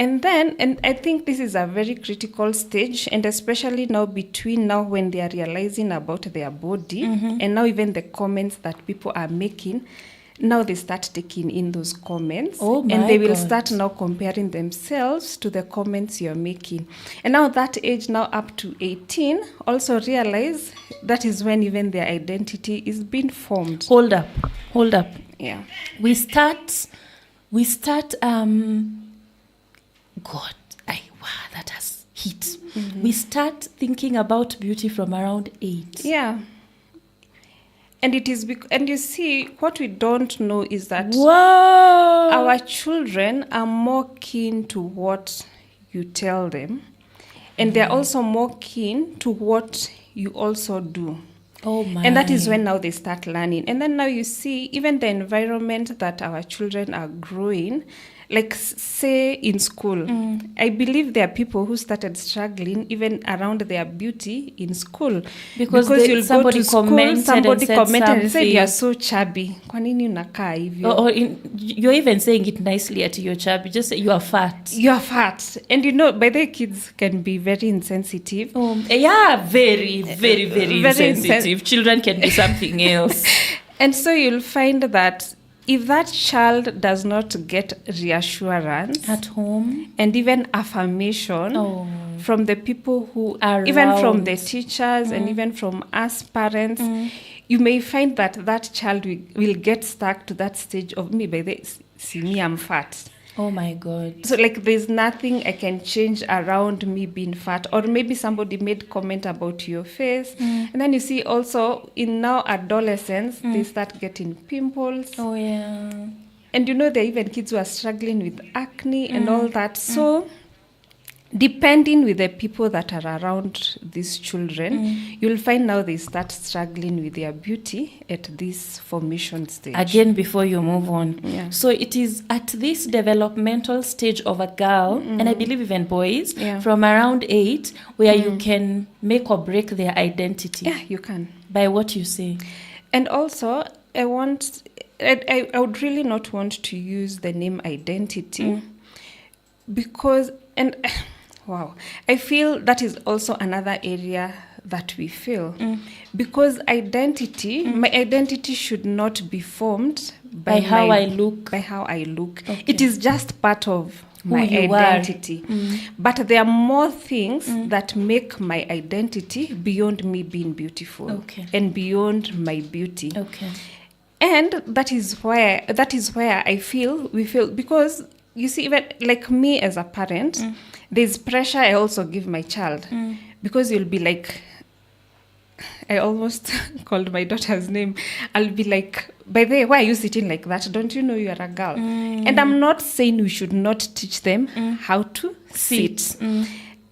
And I think this is a very critical stage, and especially now between now when they are realizing about their body, and now even the comments that people are making, now they start taking in those comments, and they will start now comparing themselves to the comments you're making. And now that age, now up to 18, also realize that is when even their identity is being formed. Hold up. Yeah. We start, God, that has hit. We start thinking about beauty from around 8. Yeah. And it is, and you see, what we don't know is that our children are more keen to what you tell them, and they're also more keen to what you also do. Oh my! And that is when now they start learning. And then now you see even the environment that our children are growing. Like, say, in school, I believe there are people who started struggling even around their beauty in school. Because you'll go to school, somebody commented and said, "You're so chubby. Kwa nini unakaa hivyo?" Or you're even saying it nicely at your chubby. Just say, "You are fat. You are fat." And you know, by the kids can be very insensitive. Yeah, very, very, very insensitive. Children can be something else. And so you'll find that if that child does not get reassurance at home and even affirmation from the people who are even from the teachers and even from us parents, you may find that that child will get stuck to that stage of me by the see me, I'm fat. Oh my God. So like there's nothing I can change around me being fat. Or maybe somebody made comment about your face. And then you see also in now adolescents, they start getting pimples. Oh yeah. And you know there are even kids who are struggling with acne and all that. So depending with the people that are around these children, you'll find now they start struggling with their beauty at this formation stage. Again, before you move on. Yeah. So it is at this developmental stage of a girl, and I believe even boys, from around 8, where you can make or break their identity. Yeah, you can. By what you say. And also, I would really not want to use the name identity because, and wow, I feel that is also another area that we feel because identity, my identity should not be formed by how I look. Okay. It is just part of my identity. But there are more things that make my identity beyond me being beautiful and beyond my beauty. And that is where I feel we feel, because you see, even like me as a parent, there's pressure I also give my child because you'll be like, I almost called my daughter's name. I'll be like, by the way, why are you sitting like that? Don't you know you are a girl? And I'm not saying we should not teach them how to sit.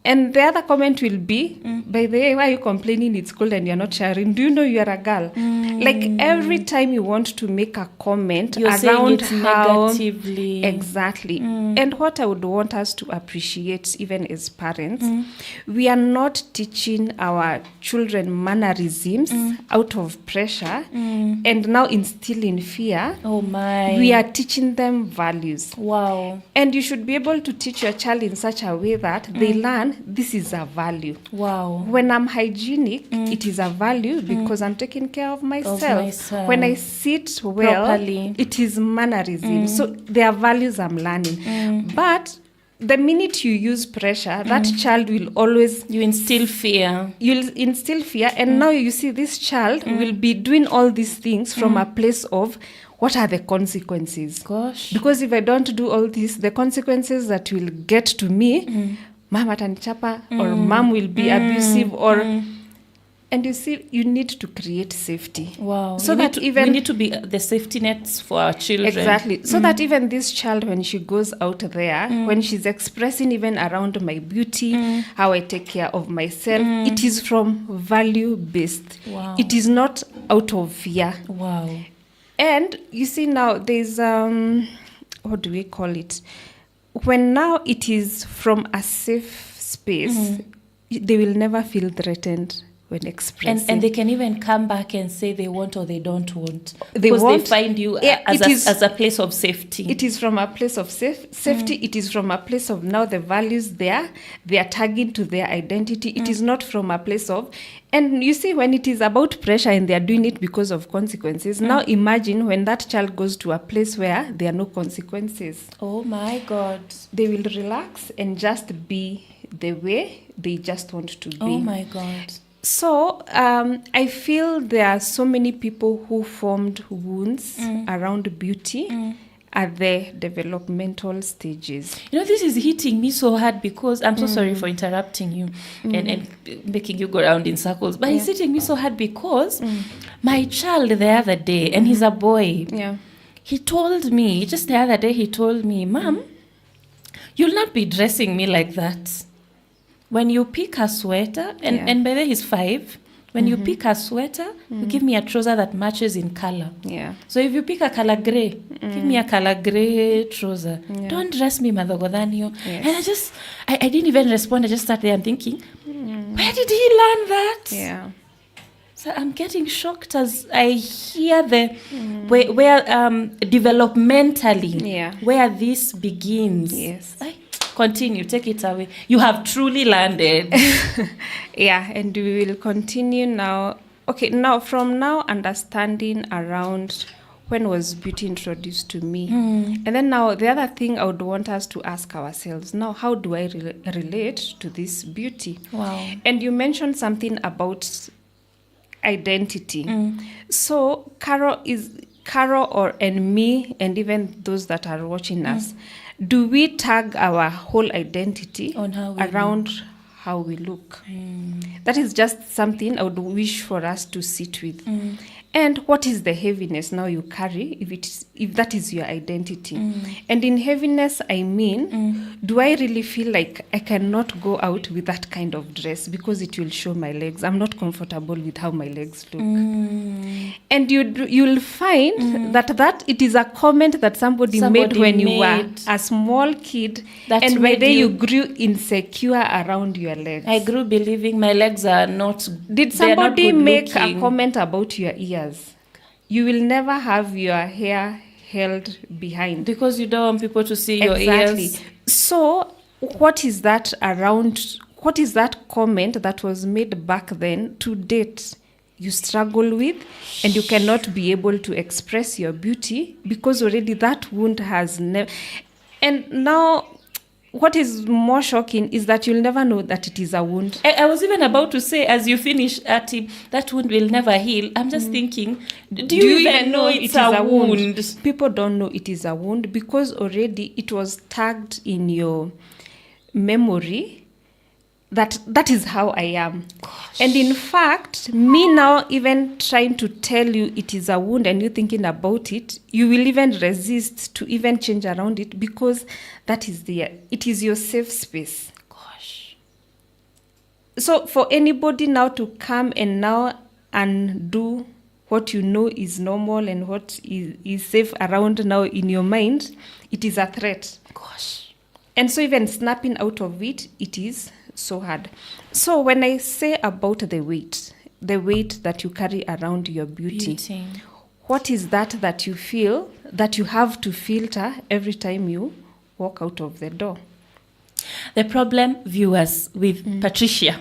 And the other comment will be, by the way, why are you complaining it's cold and you're not sharing? Do you know you are a girl? Like every time you want to make a comment you're around how negatively. Exactly. And what I would want us to appreciate, even as parents, we are not teaching our children mannerisms out of pressure and now instilling fear. Oh my. We are teaching them values. Wow. And you should be able to teach your child in such a way that they learn this is a value. Wow. When I'm hygienic, it is a value because I'm taking care of myself. When I sit well, properly, it is mannerism. So there are values I'm learning. But the minute you use pressure, that child will always... You instill fear. You'll instill fear. And now you see this child will be doing all these things from a place of... What are the consequences? Gosh. Because if I don't do all this, the consequences that will get to me... Mama atanichapa or mom will be abusive or and you see you need to create safety. Wow. So that even we need to be the safety nets for our children. Exactly. So that even this child, when she goes out there, when she's expressing even around my beauty, how I take care of myself, it is from value based. Wow. It is not out of fear. Wow. And you see now there's what do we call it? When now it is from a safe space, they will never feel threatened. when expressing. And they can even come back and say they want or they don't want. They because want, they find you as a place of safety. It is from a place of safety. It is from a place of now the values they are tagging to their identity. It is not from a place of, and you see, when it is about pressure and they are doing it because of consequences, now imagine when that child goes to a place where there are no consequences. Oh my God. They will relax and just be the way they just want to be. Oh my God. So I feel there are so many people who formed wounds around beauty at the developmental stages. You know, this is hitting me so hard because I'm so sorry for interrupting you and making you go around in circles. But it's hitting me so hard because my child the other day, and he's a boy, he told me, just the other day, he told me, Mom, you'll not be dressing me like that. When you pick a sweater, and by the way, he's 5, when you pick a sweater, you give me a trouser that matches in color. Yeah. So if you pick a color gray, give me a color gray trouser. Yeah. Don't dress me madhogodhanio. Yes. And I didn't even respond. I just sat there and thinking, where did he learn that? Yeah. So I'm getting shocked as I hear the where developmentally where this begins. Yes. Continue, take it away. You have truly landed. Yeah, and we will continue now. Okay, now from now understanding around when was beauty introduced to me. And then now the other thing I would want us to ask ourselves, now how do I relate to this beauty? Wow. And you mentioned something about identity. So Carol and me and even those that are watching us, do we tag our whole identity on how we look? That is just something I would wish for us to sit with. And what is the heaviness now you carry if that is your identity? And in heaviness, I mean, do I really feel like I cannot go out with that kind of dress because it will show my legs? I'm not comfortable with how my legs look. And you'll find that it is a comment that somebody made when you were a small kid, and by then you grew insecure around your legs. I grew believing my legs are not. Did somebody make a comment about your ears? You will never have your hair held behind because you don't want people to see your ears. So what is that comment that was made back then to date you struggle with, and you cannot be able to express your beauty because already that wound has never. And now what is more shocking is that you'll never know that it is a wound. I was even about to say, as you finish, that wound will never heal. I'm just thinking, do you even know it's a wound? People don't know it is a wound because already it was tagged in your memory that is how I am. Gosh. And in fact, me now even trying to tell you it is a wound and you thinking about it, you will even resist to even change around it because it is your safe space. Gosh. So for anybody now to come and now undo what you know is normal and what is safe around now in your mind, it is a threat. Gosh. And so even snapping out of it is so hard. So when I say about the weight that you carry around your beauty, what is that you feel that you have to filter every time you walk out of the door? The problem, viewers, with Patricia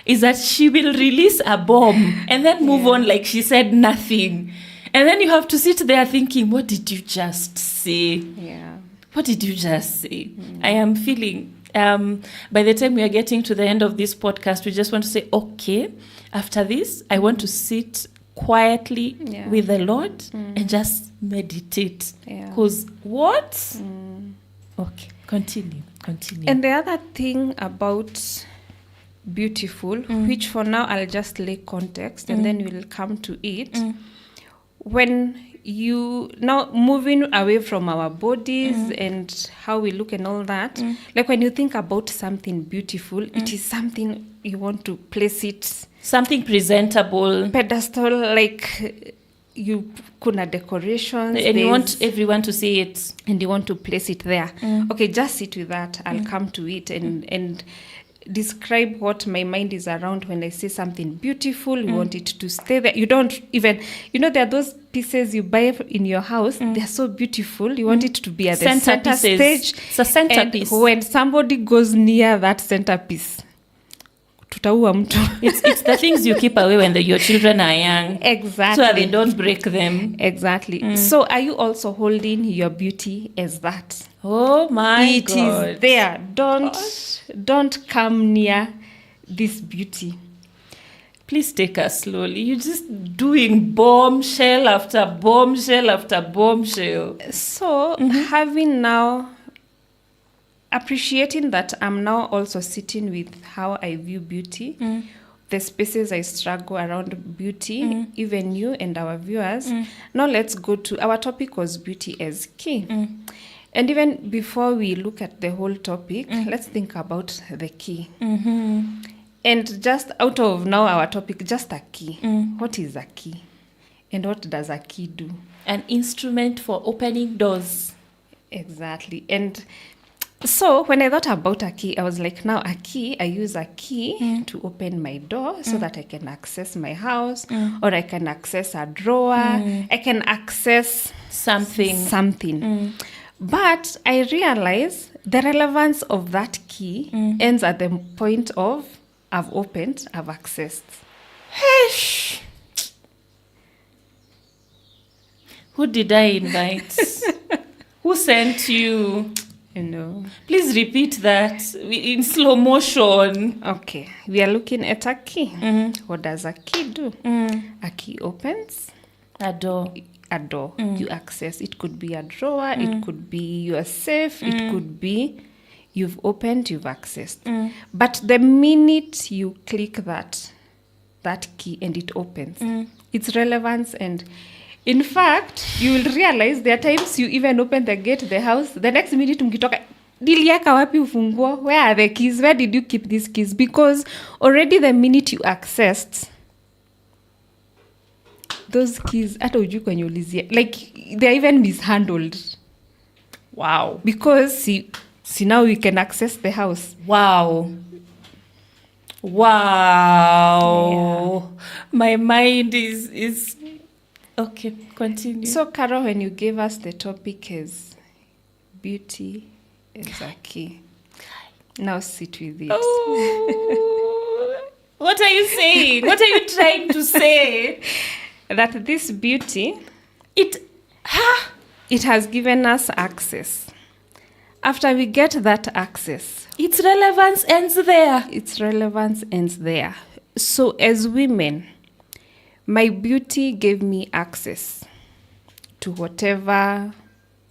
is that she will release a bomb and then move on like she said nothing. And then you have to sit there thinking, what did you just say? Yeah. What did you just say? I am feeling... by the time we are getting to the end of this podcast, we just want to say, okay, after this, I want to sit quietly with the Lord and just meditate. Because what? Okay, continue. And the other thing about beautiful, which for now I'll just lay context and then we'll come to it. When you now moving away from our bodies and how we look and all that, like when you think about something beautiful, it is something you want to place it, something presentable, pedestal, like you kuna decorations and you want everyone to see it and you want to place it there. Okay, just sit with that. I'll come to it. And describe what my mind is around when I say something beautiful. You want it to stay there. You don't even, there are those pieces you buy in your house. They're so beautiful. You want it to be at the center stage. It's a centerpiece. And when somebody goes near that centerpiece, tutaua mtu. It's the things you keep away when your children are young. Exactly. So they don't break them. Exactly. So are you also holding your beauty as that? Oh my God. It is there. Don't come near this beauty. Please take us slowly. You're just doing bombshell after bombshell after bombshell. So having now, appreciating that I'm now also sitting with how I view beauty, the spaces I struggle around beauty, even you and our viewers. Now let's go to, our topic was beauty as key. And even before we look at the whole topic, let's think about the key. And just out of now our topic, just a key. What is a key? And what does a key do? An instrument for opening doors. Exactly. And so when I thought about a key, I was like, now a key, I use a key to open my door so that I can access my house, or I can access a drawer, I can access something. But I realize the relevance of that key ends at the point of I've opened, I've accessed. Hesh. Who did I invite? Who sent you? Please repeat that in slow motion. Okay. We are looking at a key. What does a key do? A key opens a door. You access. It could be a drawer. It could be your safe. It could be you've opened, you've accessed. But the minute you click that key and it opens, its relevance, and in fact, you will realize there are times you even open the gate of the house, the next minute mkitoka, nilieka wapi ufunguo? Where are the keys? Where did you keep these keys? Because already the minute you accessed, those keys, hata ujui kwenye ulizia, like they're even mishandled. Wow. Because see now you can access the house. Wow. Yeah. My mind is okay, continue. So Carol, when you gave us the topic as beauty is a key, now sit with it. Oh. What are you saying? What are you trying to say? That this beauty, it has given us access. After we get that access, its relevance ends there. So as women, my beauty gave me access to whatever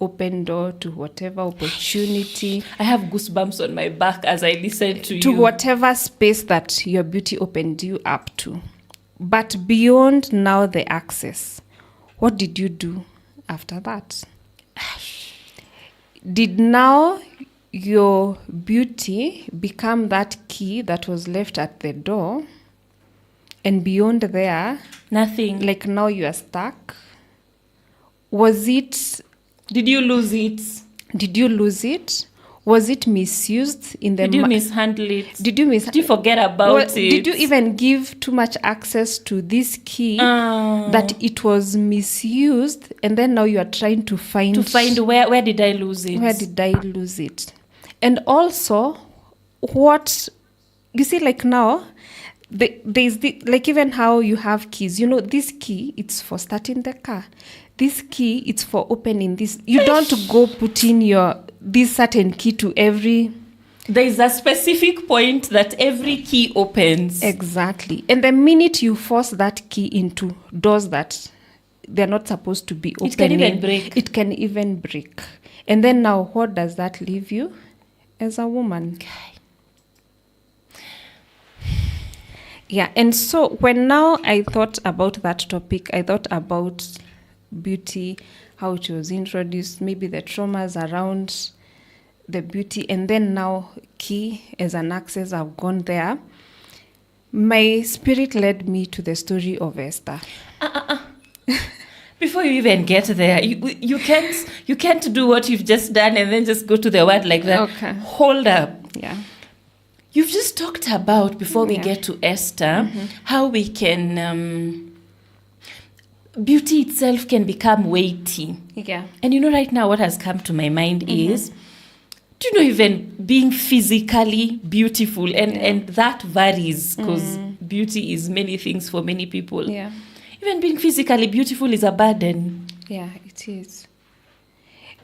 open door, to whatever opportunity. I have goosebumps on my back as I listen to you. To whatever space that your beauty opened you up to. But beyond now the access, what did you do after that? Did now your beauty become that key that was left at the door, and beyond there, nothing? Like now you are stuck? Was it... Did you lose it? Was it misused in the... Did you mishandle it? Did you forget about it? Did you even give too much access to this key that it was misused, and then now you are trying to find where did I lose it? Where did I lose it? And also, what you see, like now, there's like even how you have keys. This key, it's for starting the car. This key, it's for opening this. You don't go put in this certain key to every... There is a specific point that every key opens. Exactly. And the minute you force that key into doors that they're not supposed to be opening... It can even break. And then now, what does that leave you as a woman? Okay. Yeah, and so when now I thought about that topic, I thought about beauty, how it was introduced, maybe the traumas around the beauty, and then now key as an access, I've gone there. My spirit led me to the story of Esther. Before you even get there, you can't do what you've just done and then just go to the word like that. Okay. Hold up. Yeah. You've just talked about, before we get to Esther, how we can, beauty itself can become weighty. Yeah. And right now what has come to my mind is, do you know, even being physically beautiful, and that varies, because beauty is many things for many people. Yeah. Even being physically beautiful is a burden. Yeah, it is.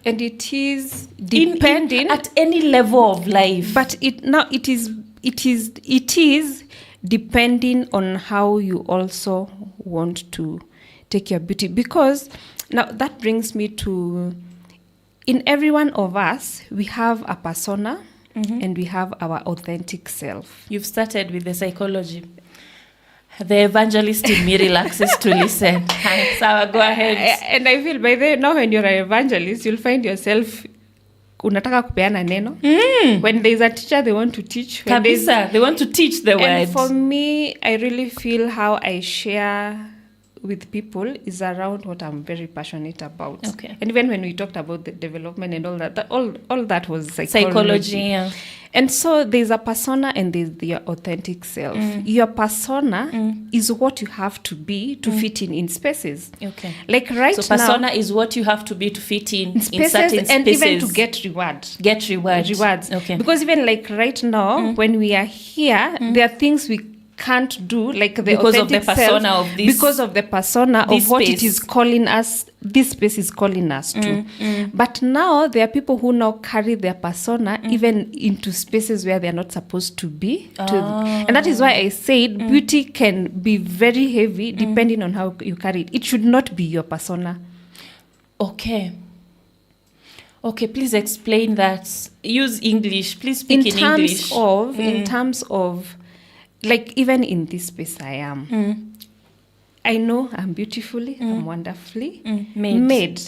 And it is depending at any level of life. But it is depending on how you also want to take your beauty. Because now that brings me to, in every one of us, we have a persona and we have our authentic self. You've started with the psychology. The evangelist in me relaxes to listen. So go ahead. And I feel now when you're an evangelist, you'll find yourself unataka kupeana neno. When there's a teacher, they want to teach. Kabisa, they want to teach the word. And for me, I really feel how I share with people is around what I'm very passionate about. Okay. And even when we talked about the development and all that all that was psychology. Yeah. And so there's a persona and there's your authentic self. Your persona is what you have to be to fit in spaces. Okay. Like right now. So persona is what you have to be to fit in spaces, certain spaces. And even to get reward. Rewards. Okay. Because even like right now, when we are here, there are things we can't do, like the because authentic of the persona self, of this, because of the persona of what space. It is calling us, this space is calling us to. But now there are people who now carry their persona even into spaces where they are not supposed to be. And that is why I said beauty can be very heavy depending on how you carry it. It should not be your persona. Okay, please explain that. Use English. Please speak in English. In terms of, like, even in this space I am, I know I'm beautifully, I'm wonderfully made.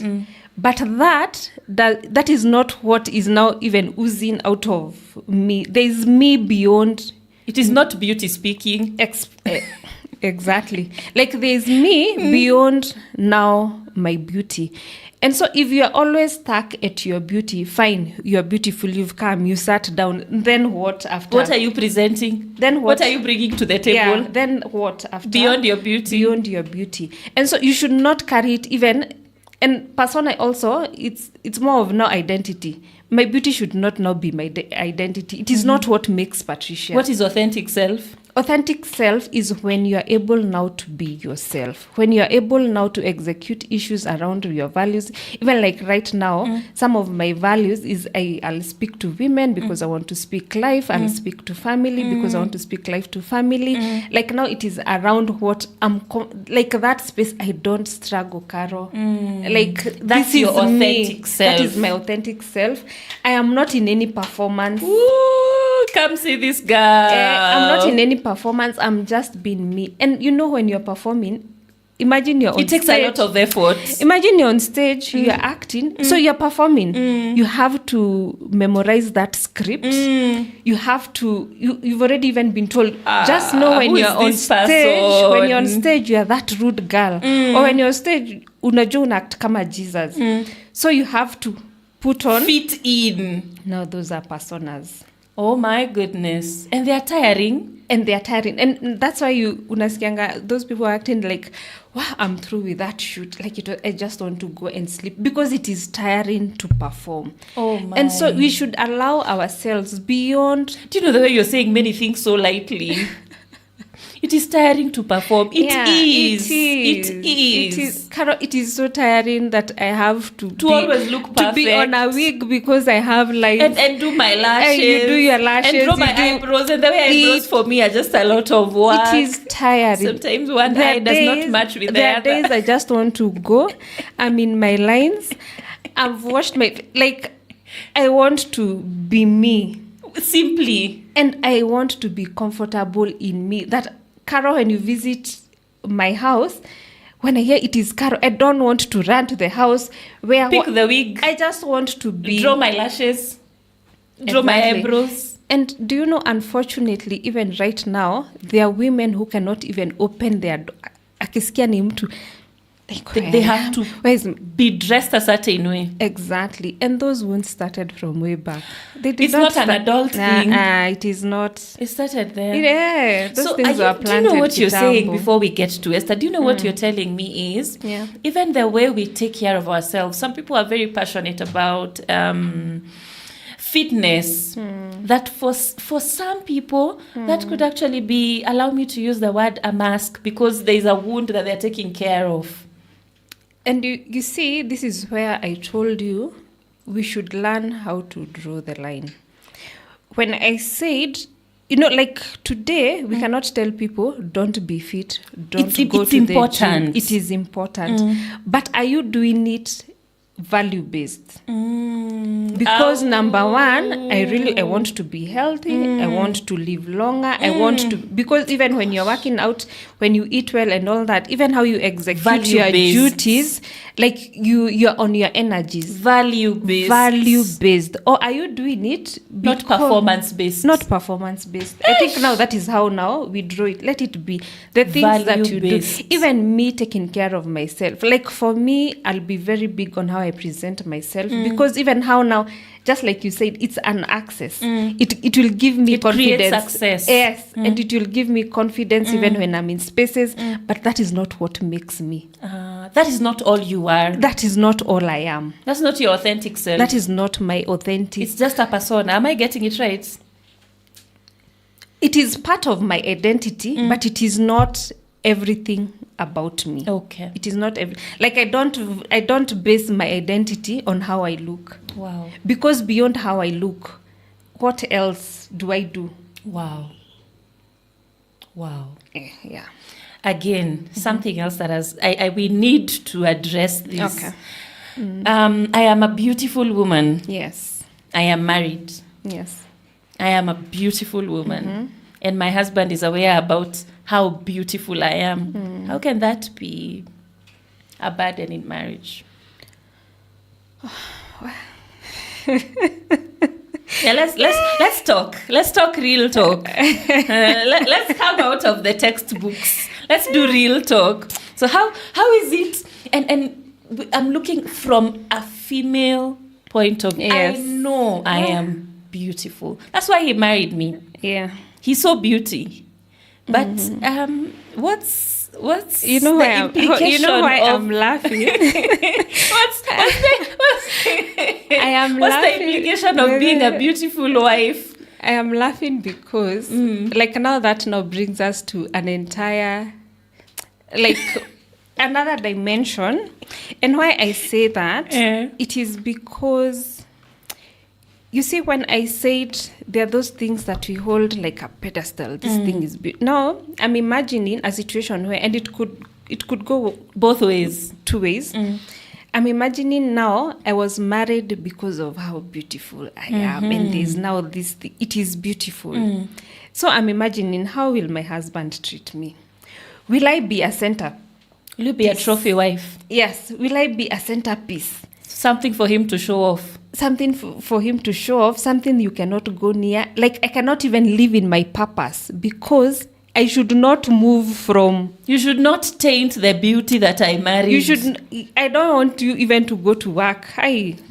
But that is not what is now even oozing out of me. There is me beyond. It is not beauty speaking. Exactly. Like there is me beyond now my beauty. And so if you're always stuck at your beauty, fine, you're beautiful, you've come, you sat down, then what after? What are you presenting? Then what are you bringing to the table? Yeah, then what after? Beyond your beauty. Beyond your beauty. And so you should not carry it even, and persona also, it's more of now identity. My beauty should not now be my identity. It is not what makes Patricia. What is authentic self? Authentic self is when you are able now to be yourself. When you are able now to execute issues around your values. Even like right now, some of my values is I'll speak to women because I want to speak life. I'll speak to family because I want to speak life to family. Like now it is around what I'm... like that space, I don't struggle, Carol. Like that's this your is authentic me. self. That is my authentic self. I am not in any performance. Ooh, come see this girl. I'm not in any performance. I'm just being me. And you know, when you're performing, imagine you're on stage. It takes a lot of effort. Imagine you're on stage, you're acting, so you're performing. You have to memorize that script. You have to, you've already even been told, just know when you're on stage, when you're on stage, you're that rude girl. Or when you're on stage, unajua unact kama Jesus. So you have to put on. Fit in. No, those are personas. Oh my goodness. And they are tiring. And that's why unasikianga, those people are acting like, wow, I'm through with that shoot. Like I just want to go and sleep because it is tiring to perform. Oh my. And so we should allow ourselves beyond. Do you know the way you're saying many things so lightly? It is tiring to perform. It is. Carol, it is so tiring that I have to always look perfect. To be on a wig because I have lines. And do my lashes. And you do your lashes. And draw my eyebrows. And the way eyebrows for me are just a lot of work. It is tiring. Sometimes one eye does not match with the other. There are days I just want to go. I'm in my lines. I've washed my... Like, I want to be me. Simply. And I want to be comfortable in me. That... Carol, when you visit my house, when I hear it is Carol, I don't want to run to the house where... Pick the wig. I just want to be... Draw my lashes. Draw my eyebrows. And do you know, unfortunately, even right now, there are women who cannot even open their door. Akisikia ni mtu, Like, They have to be dressed a certain way. Exactly. And those wounds started from way back. It's not an adult thing. It is not. It started there. Yeah. Those things were planted. Do you know what you're saying before we get to Esther? Do you know what you're telling me is, even the way we take care of ourselves, some people are very passionate about fitness. That for some people, that could actually be, allow me to use the word, a mask, because there is a wound that they're taking care of. And you see, this is where I told you we should learn how to draw the line. When I said, like today, we cannot tell people, don't be fit, don't go to the gym. It is important. But are you doing it value-based? Because number one, I want to be healthy. I want to live longer. I want to, because even when you're working out, when you eat well and all that, even how you execute your duties, like you're on your energies. Value-based. Or are you doing it not performance-based? Not performance-based. I think now that is how now we draw it. Let it be the things that you do. Even me taking care of myself. Like for me, I'll be very big on how I present myself, because even how now, just like you said, it's an access. It will give me confidence. Creates success. Yes, and it will give me confidence even when I'm in spaces. But that is not what makes me. That is not all you are. That is not all I am. That's not your authentic self. That is not my authentic. It's just a persona. Am I getting it right? It is part of my identity, but it is not everything about me. Okay. It is not like I don't base my identity on how I look. Wow. Because beyond how I look, what else do I do? Wow. Yeah. Again, something else that we need to address this. Okay. I am a beautiful woman. Yes. I am married. Yes. I am a beautiful woman. And my husband is aware about how beautiful I am. How can that be a burden in marriage? Yeah, let's talk. Let's talk real talk. Let's come out of the textbooks. Let's do real talk. So how is it? And I'm looking from a female point of view. Yes. I know I am beautiful. That's why he married me. Yeah. He saw beauty. But what's you know the implication? You know why I'm laughing? what's the implication of being a beautiful wife? I am laughing because that now brings us to an entire another dimension. And why I say that, it is because, you see, when I said there are those things that we hold like a pedestal, this thing is now I'm imagining a situation where, and it could go both ways, two ways. I'm imagining now I was married because of how beautiful I am, and there's now this thing. It is beautiful. So I'm imagining, how will my husband treat me? Will I be a center? Will you be a trophy wife? Yes. Will I be a centerpiece? Something for him to show off. Something for him to show off, something you cannot go near. Like, I cannot even live in my purpose because I should not move from... You should not taint the beauty that I married. You should... I don't want you even to go to work.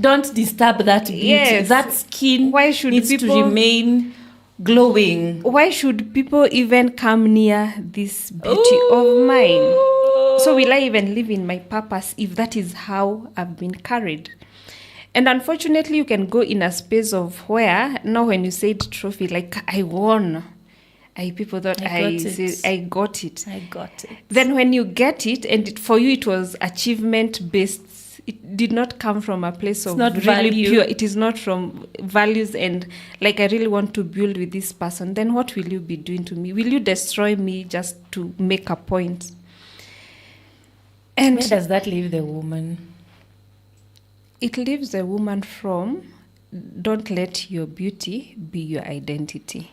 Don't disturb that beauty. Yes. That skin needs to remain glowing. Why should people even come near this beauty of mine? So will I even live in my purpose if that is how I've been carried? And unfortunately, you can go in a space of where, now when you said trophy, like, I won. People thought I got it. Then when you get it, and for you it was achievement-based, it did not come from a place of really value. Pure. It is not from values and, like, I really want to build with this person. Then what will you be doing to me? Will you destroy me just to make a point? And where does that leave the woman? It leaves the woman from, don't let your beauty be your identity.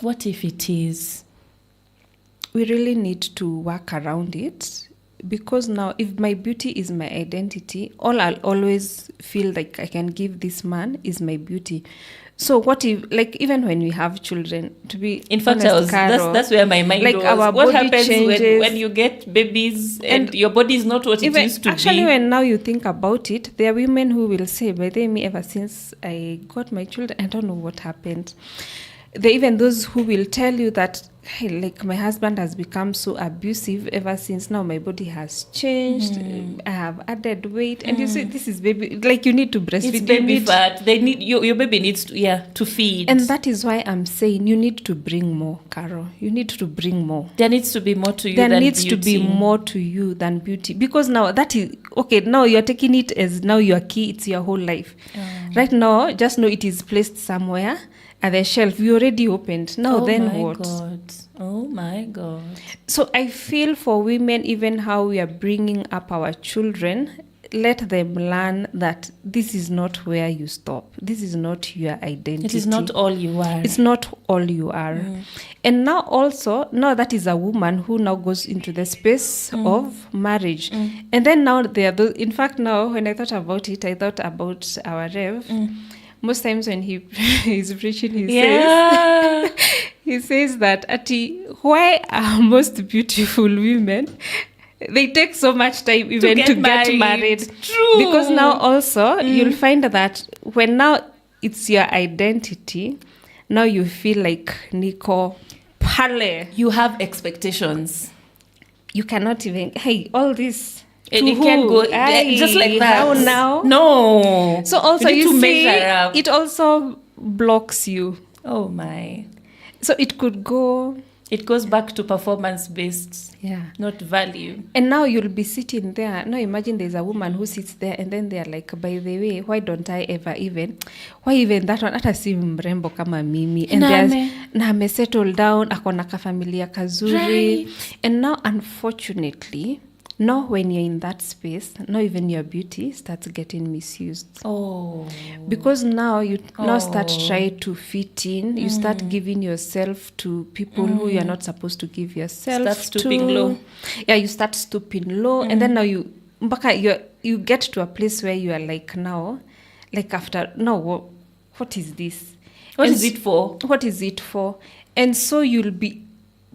What if it is? We really need to work around it because now if my beauty is my identity, all I'll always feel like I can give this man is my beauty. So what if, like, even when we have children, to be in fact, honest, Carol, that's where my mind like was. our What body happens changes, when you get babies and your body is not what it used to actually, be? when now you think about it, there are women who will say, by the way, ever since I got my children, I don't know what happened. There are even those who will tell you that, hey, like, my husband has become so abusive ever since now my body has changed. I have added weight. And you say, this is baby, like, you need to breastfeed. It's baby fat. They need your baby needs to feed. And that is why I'm saying you need to bring more, Carol. You need to bring more. There needs to be more to you than beauty. There needs to be more to you than beauty. Because now that is, okay, now you're taking it as now your key, it's your whole life. Right now, just know it is placed somewhere at the shelf. You already opened. Now then what? Oh my God. So I feel for women, even how we are bringing up our children, let them learn that this is not where you stop. This is not your identity. It is not all you are. It's not all you are. And now also, now that is a woman who now goes into the space of marriage. And then now there are those, in fact, now when I thought about it, I thought about our Rev. Most times when he is preaching, he says that, Ati, why are most beautiful women, they take so much time even to get married. True. Because now also you'll find that when now it's your identity, now you feel like Nico Pale. You have expectations. You cannot even, hey, all this. It can go just like that. How now? No. So also you see, measure up. It also blocks you. Oh my. So it could go. It goes back to performance-based, not value. And now you'll be sitting there. Now imagine there's a woman who sits there and then they're like, by the way, why don't I ever even, why even that one, hata si mrembo kama mimi. And na ame settle down, akona kafamilia kazuri. Right. And now, unfortunately, now when you're in that space, now even your beauty starts getting misused. Oh. Because now you now start trying to fit in. You start giving yourself to people who you're not supposed to give yourself start stooping low. Yeah, you start stooping low. And then now you get to a place where you are like now, like after, no, what is this? What is it for? What is it for? And so you'll be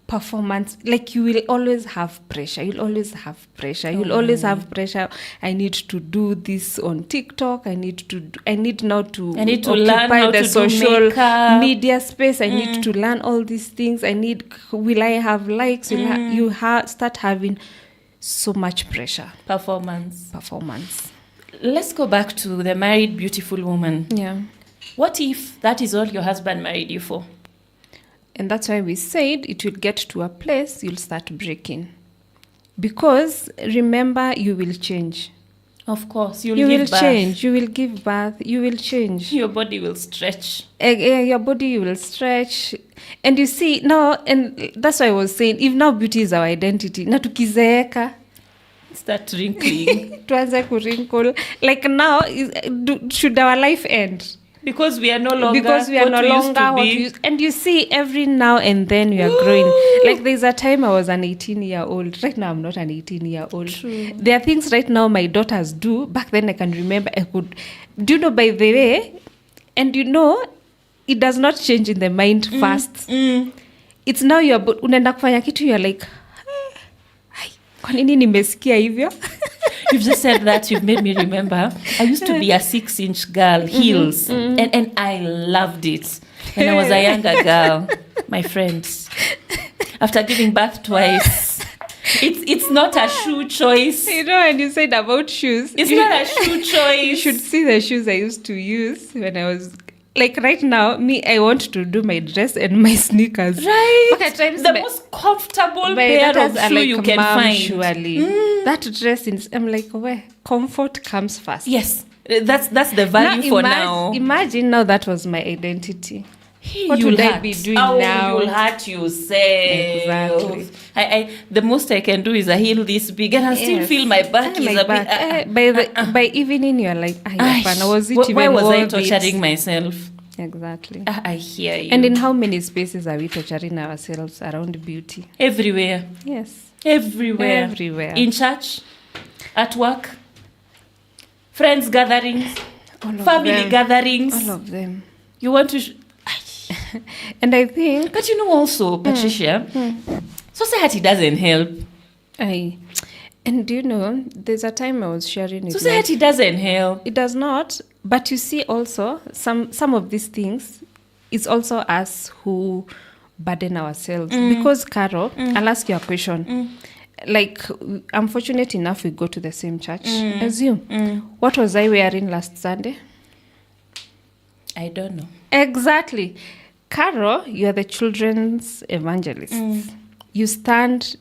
performance, like you will always have pressure. You'll always have pressure. I need to do this on TikTok. I need now to learn how the to social do media space. I need to learn all these things. Will I have likes? You start having so much pressure. Performance. Let's go back to the married beautiful woman. Yeah. What if that is all your husband married you for? And that's why we said it will get to a place you'll start breaking. Because remember, you will change. Of course, you will change. You will give birth. You will change. Your body will stretch. Your body will stretch. And you see, now, and that's why I was saying, if now beauty is our identity, na tukizeeka, start wrinkling. Tuanze kurinkle. Like now, should our life end? Because we are no longer what we used. And you see, every now and then we are growing. Like there's a time I was an 18-year-old. Right now I'm not an 18-year-old. True. There are things right now my daughters do. Back then I can remember I could. Do you know, by the way? And you know, it does not change in the mind fast. It's now unaenda kufanya kitu, you're like, kwa nini nimesikia hivyo? You've just said that, you've made me remember. I used to be a 6-inch girl, heels, and I loved it when I was a younger girl. My friends, after giving birth twice, it's not a shoe choice. You know, when you said about shoes, it's not a shoe choice. You should see the shoes I used to use when I was. Like right now, I want to do my dress and my sneakers. Right. The most comfortable pair of shoe you can find. Surely. That dress, I'm like, where? Comfort comes first. Yes. That's the value for now. Imagine now that was my identity. What would I be doing now? You'll hurt yourself. Exactly. The most I can do is a heel this big, and I still feel my back is a bit. By evening, you're like, why was I torturing myself? Exactly. I hear you. And in how many spaces are we torturing ourselves around beauty? Everywhere. Yes. Everywhere. Everywhere. In church, at work, friends gatherings, family gatherings. All of them. You want to... And I think... But also, Patricia, society doesn't help. And do you know, there's a time I was sharing it. Society doesn't help. It does not. But you see also, some of these things, it's also us who burden ourselves. Because, Carol, I'll ask you a question. Like, I'm fortunate enough we go to the same church as you. What was I wearing last Sunday? I don't know. Exactly. Carol, you are the children's evangelist. You stand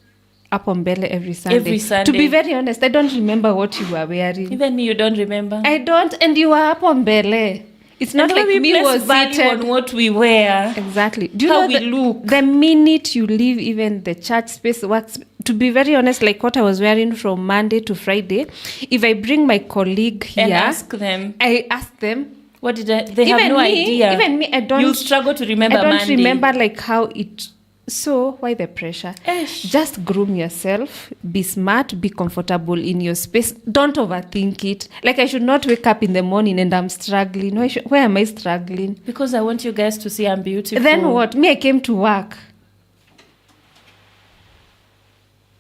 up on Bele every Sunday. To be very honest, I don't remember what you were wearing. Even me, you don't remember? I don't, and you were up on Bele. It's not like me was seated on what we wear. Exactly. Do you how know we look? The minute you leave even the church space, to be very honest, like what I was wearing from Monday to Friday, if I bring my colleague here and ask them, I ask them, what did they have no idea. Even me, I don't. You'll struggle to remember I don't Monday. remember like how it. So why the pressure? Esh. Just groom yourself. Be smart. Be comfortable in your space. Don't overthink it. Like I should not wake up in the morning and I'm struggling. Why am I struggling? Because I want you guys to see I'm beautiful. Then what? Me, I came to work.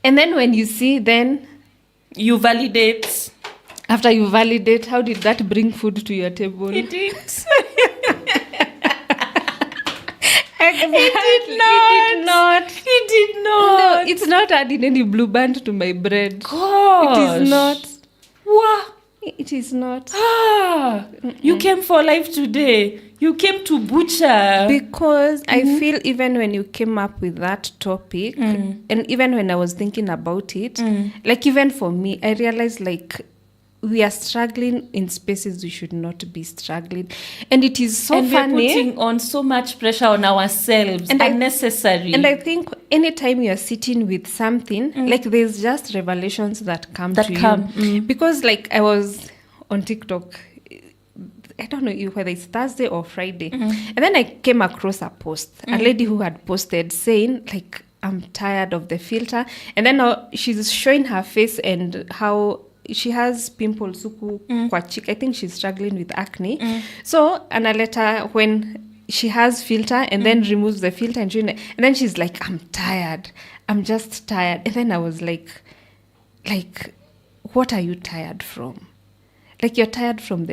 And then when you see, then you validate. After you validate, how did that bring food to your table? It did. Exactly. It did not. It did not. No, it's not adding any blue band to my bread. Gosh. It is not. What? It is not. You came for life today. You came to butcher. Because I feel even when you came up with that topic, and even when I was thinking about it, like even for me, I realized like we are struggling in spaces we should not be struggling. And it is so funny. We're putting on so much pressure on ourselves. And unnecessary. And I think anytime you're sitting with something, like there's just revelations that come to you. Because like I was on TikTok, I don't know whether it's Thursday or Friday. And then I came across a post, a lady who had posted saying like, I'm tired of the filter. And then she's showing her face and how she has pimples kwa cheek. I think she's struggling with acne. So analeta when she has filter and then removes the filter and then she's like, I'm tired. I'm just tired. And then I was like, what are you tired from? Like you're tired from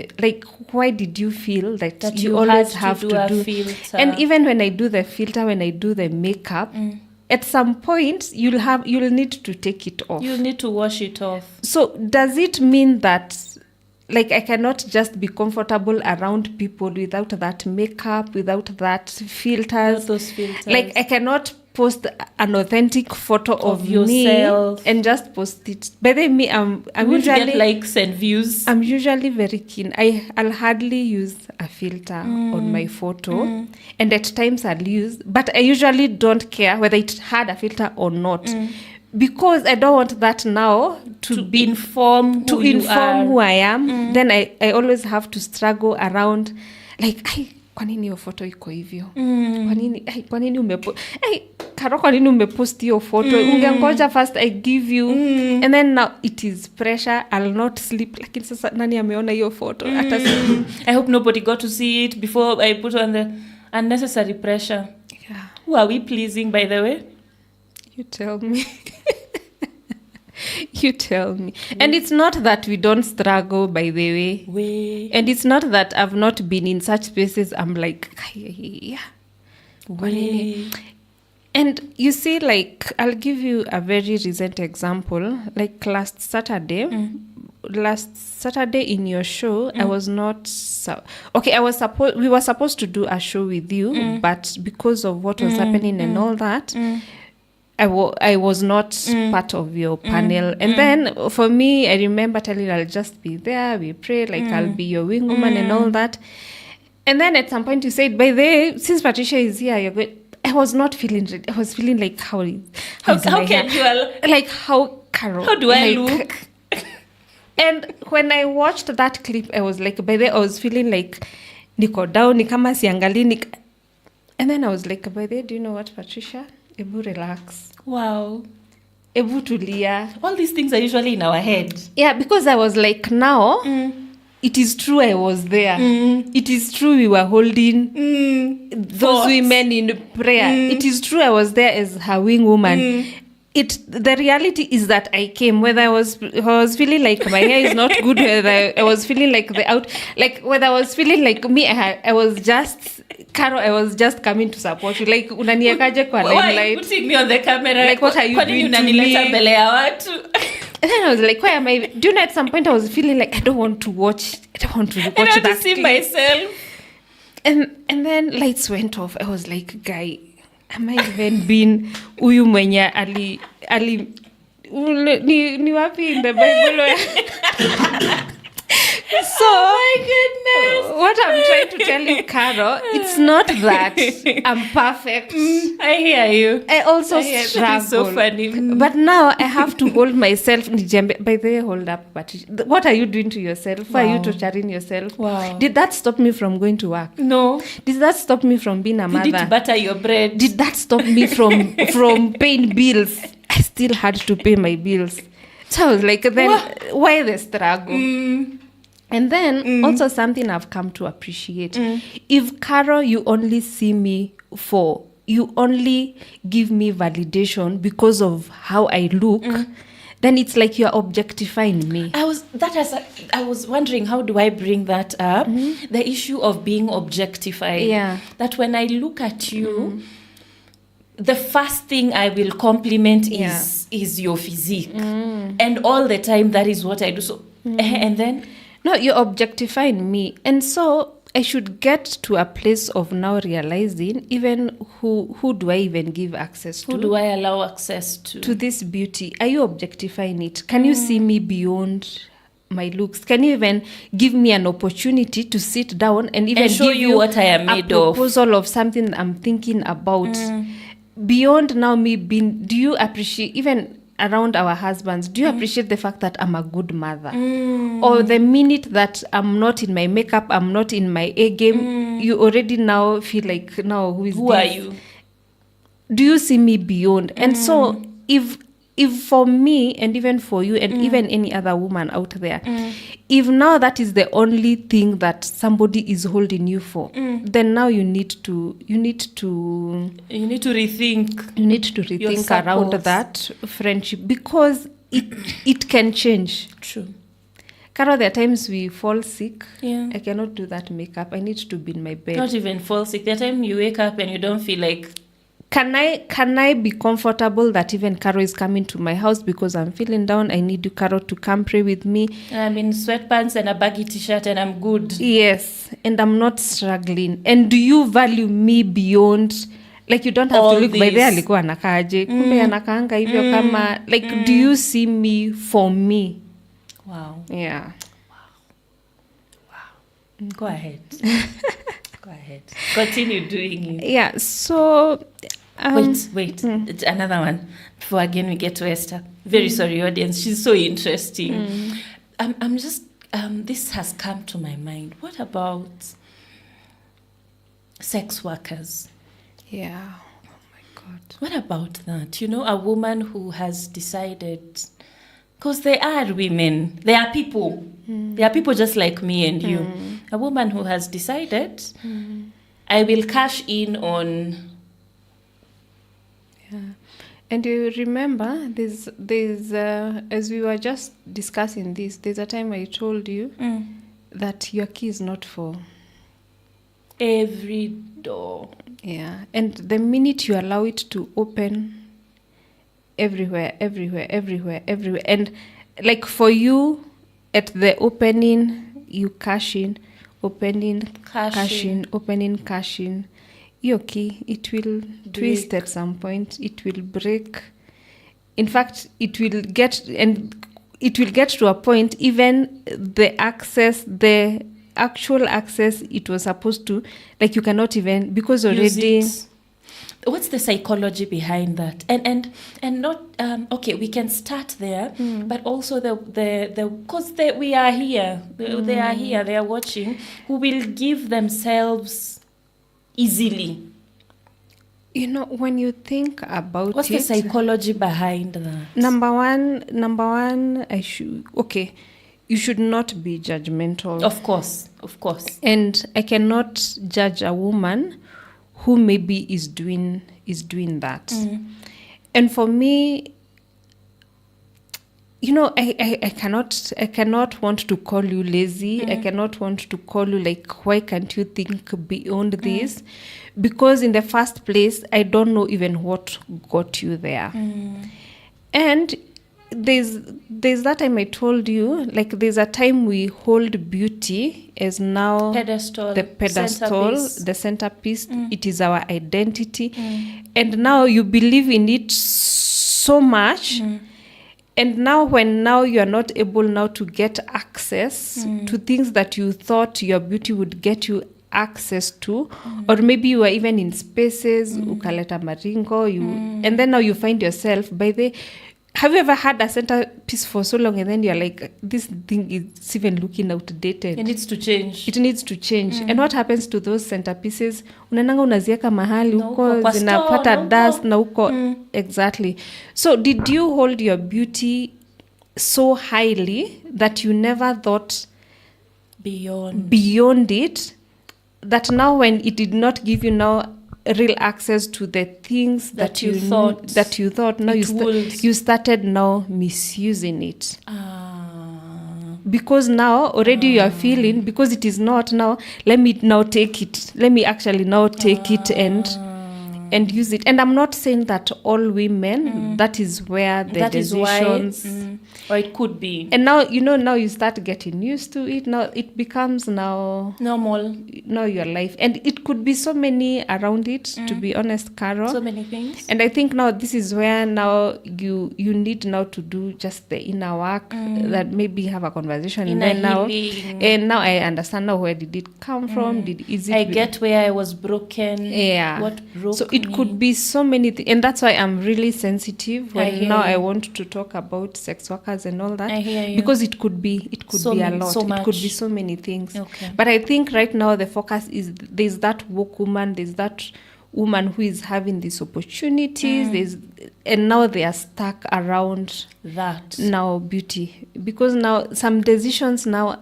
why did you feel that you always have to do filter? And even when I do the filter, when I do the makeup, at some point you'll need to take it off. You'll need to wash it off. So does it mean that like I cannot just be comfortable around people without that makeup, without that filters? Those filters. Like I cannot post an authentic photo of yourself and just post it. By the way, I'm usually get likes and views. I'm usually very keen. I'll hardly use a filter on my photo, and at times I'll use, but I usually don't care whether it had a filter or not. Because I don't want that now to inform who I am. Then I always have to struggle around like kwa nini hiyo photo iko hivyo? Kwa nini umepost hiyo photo? Ungengoja first I give you. And then now it is pressure. I'll not sleep. Lakini sasa nani ameona hiyo photo? I hope nobody got to see it before I put on the unnecessary pressure. Yeah. Who are we pleasing, by the way? You tell me. You tell me. And it's not that we don't struggle, by the way. And it's not that I've not been in such spaces. I'm like, yeah. And you see, like, I'll give you a very recent example. Like last Saturday in your show, I was not... we were supposed to do a show with you, but because of what was happening and all that... I was not part of your panel. And then for me, I remember telling I'll just be there, we pray, like I'll be your wing woman and all that. And then at some point you said, by the way, since Patricia is here, you're good. I was not feeling ready. I was feeling like, how can you... Like, how, Carol? How do I look? And when I watched that clip, I was like, by the way, I was feeling like niko down, ni kama siangalii. And then I was like, by the way, do you know what, Patricia? Ebu relax. Wow. Ebu tulia. All these things are usually in our head. Yeah, because I was like, now, it is true I was there. It is true we were holding those women in prayer. It is true I was there as her wing woman. The reality is that I came, whether I was feeling like my hair is not good, whether I was feeling like whether I was feeling like me, I was just, Carol, I was just coming to support you. Like, unaniekaje kwa limelight? Why are you putting me on the camera? Like, what are you doing to me? And then I was like, why am I? Do you know, at some point I was feeling like I don't want to watch that. I don't want to see myself. And then lights went off. I was like, guy, am I even being uyu mwenye ali ni wapi in the Bible? So, oh my goodness. What I'm trying to tell you, Carol, it's not that I'm perfect. I hear you. I also struggle. That is so funny. But now I have to hold myself. By the way, hold up. But what are you doing to yourself? Why are you torturing yourself? Wow. Did that stop me from going to work? No. Did that stop me from being a mother? Did it butter your bread? Did that stop me from paying bills? I still had to pay my bills. So I was like, then why the struggle? And then also something I've come to appreciate. If, Carol, you only see me you only give me validation because of how I look, then it's like you're objectifying me. I was wondering, how do I bring that up? The issue of being objectified. Yeah. That when I look at you, the first thing I will compliment is your physique. And all the time, that is what I do. So, and then... No, you're objectifying me. And so I should get to a place of now realizing even who do I even give access to? Who do I allow access to? To this beauty. Are you objectifying it? Can you see me beyond my looks? Can you even give me an opportunity to sit down and even show give you what I am made of? A proposal of something I'm thinking about? Beyond now me being, do you appreciate, even around our husbands, do you appreciate the fact that I'm a good mother? Or the minute that I'm not in my makeup, I'm not in my A game, you already now feel like, now who this? Are you? Do you see me beyond? And so if for me and even for you and even any other woman out there, if now that is the only thing that somebody is holding you for, then now you need to rethink around that friendship, because it can change. True. Carol, there are times we fall sick. Yeah. I cannot do that makeup. I need to be in my bed. Not even fall sick. There are times you wake up and you don't feel like... Can I be comfortable that even Carol is coming to my house because I'm feeling down? I need you, Carol, to come pray with me. I'm in sweatpants and a baggy t-shirt and I'm good. Yes, and I'm not struggling. And do you value me beyond... Like, you don't have all to look this. By there alikuwa anakaaje. Kumbe anakaanga hivyo kama... Like, do you see me for me? Wow. Yeah. Wow. Go ahead. Go ahead. Continue doing it. Yeah, so... wait. Another one. Before again we get to Esther. Very sorry, audience. She's so interesting. I'm just... this has come to my mind. What about sex workers? Yeah. Oh my God. What about that? You know, a woman who has decided... Because they are women. They are people. They are people just like me and you. A woman who has decided, I will cash in on... Yeah. And you remember, there's as we were just discussing this, there's a time I told you that your key is not for... every door. Yeah. And the minute you allow it to open... everywhere. And like for you, at the opening, you cash in, opening, cash in, opening, cash in. Your key, it will twist at some point. It will break. In fact, it will get to a point, even the actual access it was supposed to, like you cannot even, because already... what's the psychology behind that? And not okay, we can start there, but also the because we are here, they are here, they are watching, who will give themselves easily. When you think about what's the psychology behind that? Number one, you should not be judgmental. Of course. And I cannot judge a woman who maybe is doing that. And for me, I cannot want to call you lazy. I cannot want to call you like, why can't you think beyond this? Because in the first place, I don't know even what got you there. And there's that time I told you, like, there's a time we hold beauty as now the pedestal, the centerpiece. It is our identity. And now you believe in it so much. And now you are not able now to get access to things that you thought your beauty would get you access to, or maybe you are even in spaces, ukaleta maringo, and then now you find yourself have you ever had a centerpiece for so long and then you're like, this thing is even looking outdated? It needs to change. And what happens to those centerpieces? Unananga unazieka mahali huko zinapata dust na huko. Exactly. So did you hold your beauty so highly that you never thought beyond it, that now when it did not give you now real access to the things that you thought now you started now misusing it? Because now already you are feeling, because it is not now, let me actually now take it and use it. And I'm not saying that all women, that is where the decisions or it could be. And now now you start getting used to it. Now it becomes now normal. Now your life, and it could be so many around it. To be honest, Carol, so many things. And I think now this is where now you need now to do just the inner work, that maybe have a conversation inner and now healing. And now I understand now, where did it come from? I get where I was broken. Yeah. What broke so it me? Could be so many things, and that's why I'm really sensitive when I want to talk about sex workers and all that. I hear you. Because it could be a lot. It could be so many things. Okay. But I think right now the focus is, there's that woke woman, there's that woman who is having these opportunities, and now they are stuck around that now beauty, because now some decisions now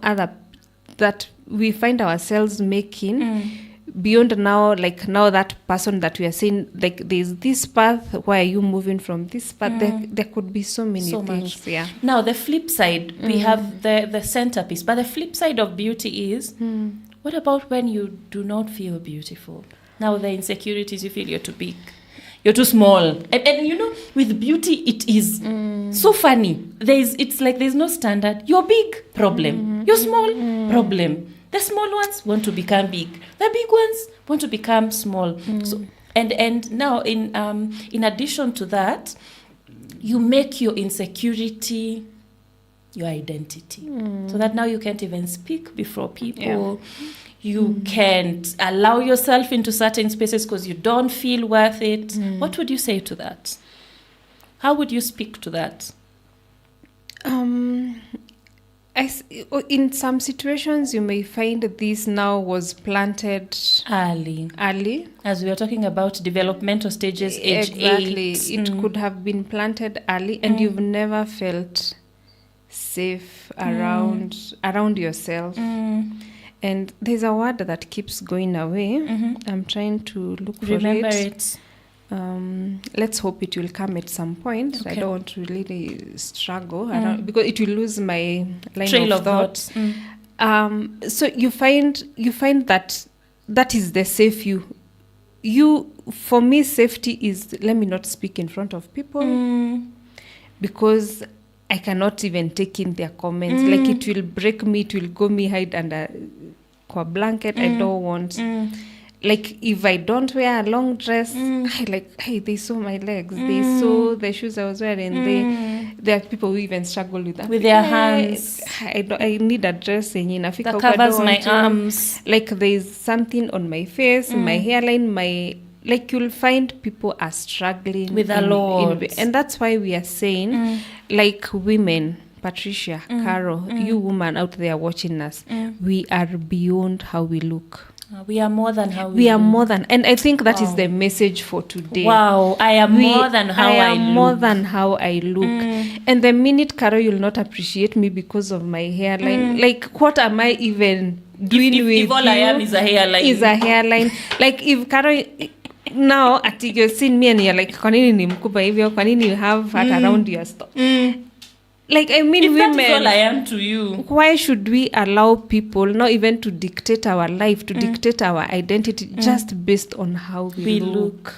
that we find ourselves making beyond now, like now that person that we are saying, like, there's this path, why are you moving from this path? There could be so many things. Yeah. Now the flip side, we have the centerpiece, but the flip side of beauty is, what about when you do not feel beautiful? Now the insecurities, you feel you're too big, you're too small, and with beauty it is so funny. It's like there's no standard. You're big, problem. You're small, problem. The small ones want to become big. The big ones want to become small. So, and now in addition to that, you make your insecurity your identity, so that now you can't even speak before people. Yeah. You can't allow yourself into certain spaces because you don't feel worth it. What would you say to that? How would you speak to that? In some situations, you may find this now was planted early. As we are talking about developmental stages, age 8. It could have been planted early, and you've never felt safe around yourself. And there's a word that keeps going away. I'm trying to look for Remember it. Let's hope it will come at some point. Okay. I don't want to really struggle because it will lose my trail of thought. So you find that is the safe you. For me, safety is, let me not speak in front of people because I cannot even take in their comments. Like, it will break me, it will go me hide under a blanket. I don't want. Like, if I don't wear a long dress, they saw my legs, they saw the shoes I was wearing. There are people who even struggle with that. With their hands. I need a dress that covers my arms. Like, there's something on my face, my hairline, my like you'll find people are struggling with a lot. And that's why we are saying, like women, Patricia, Carol, you woman out there watching us, we are beyond how we look. We are more than how we are more than, and I think that is the message for today. Wow, I am more than how I look. More than how I look. And the minute, Carol, you'll not appreciate me because of my hairline. Like, what am I even doing if all I am is a hairline? Is a hairline. Like, if Carol now you're seeing me and you're like, kwa nini ni mkubwa hivyo? Kwa nini you have fat around your stomach? Like, I mean, if women, that is all I am to you, why should we allow people not even to dictate our life, to dictate our identity just based on how we look?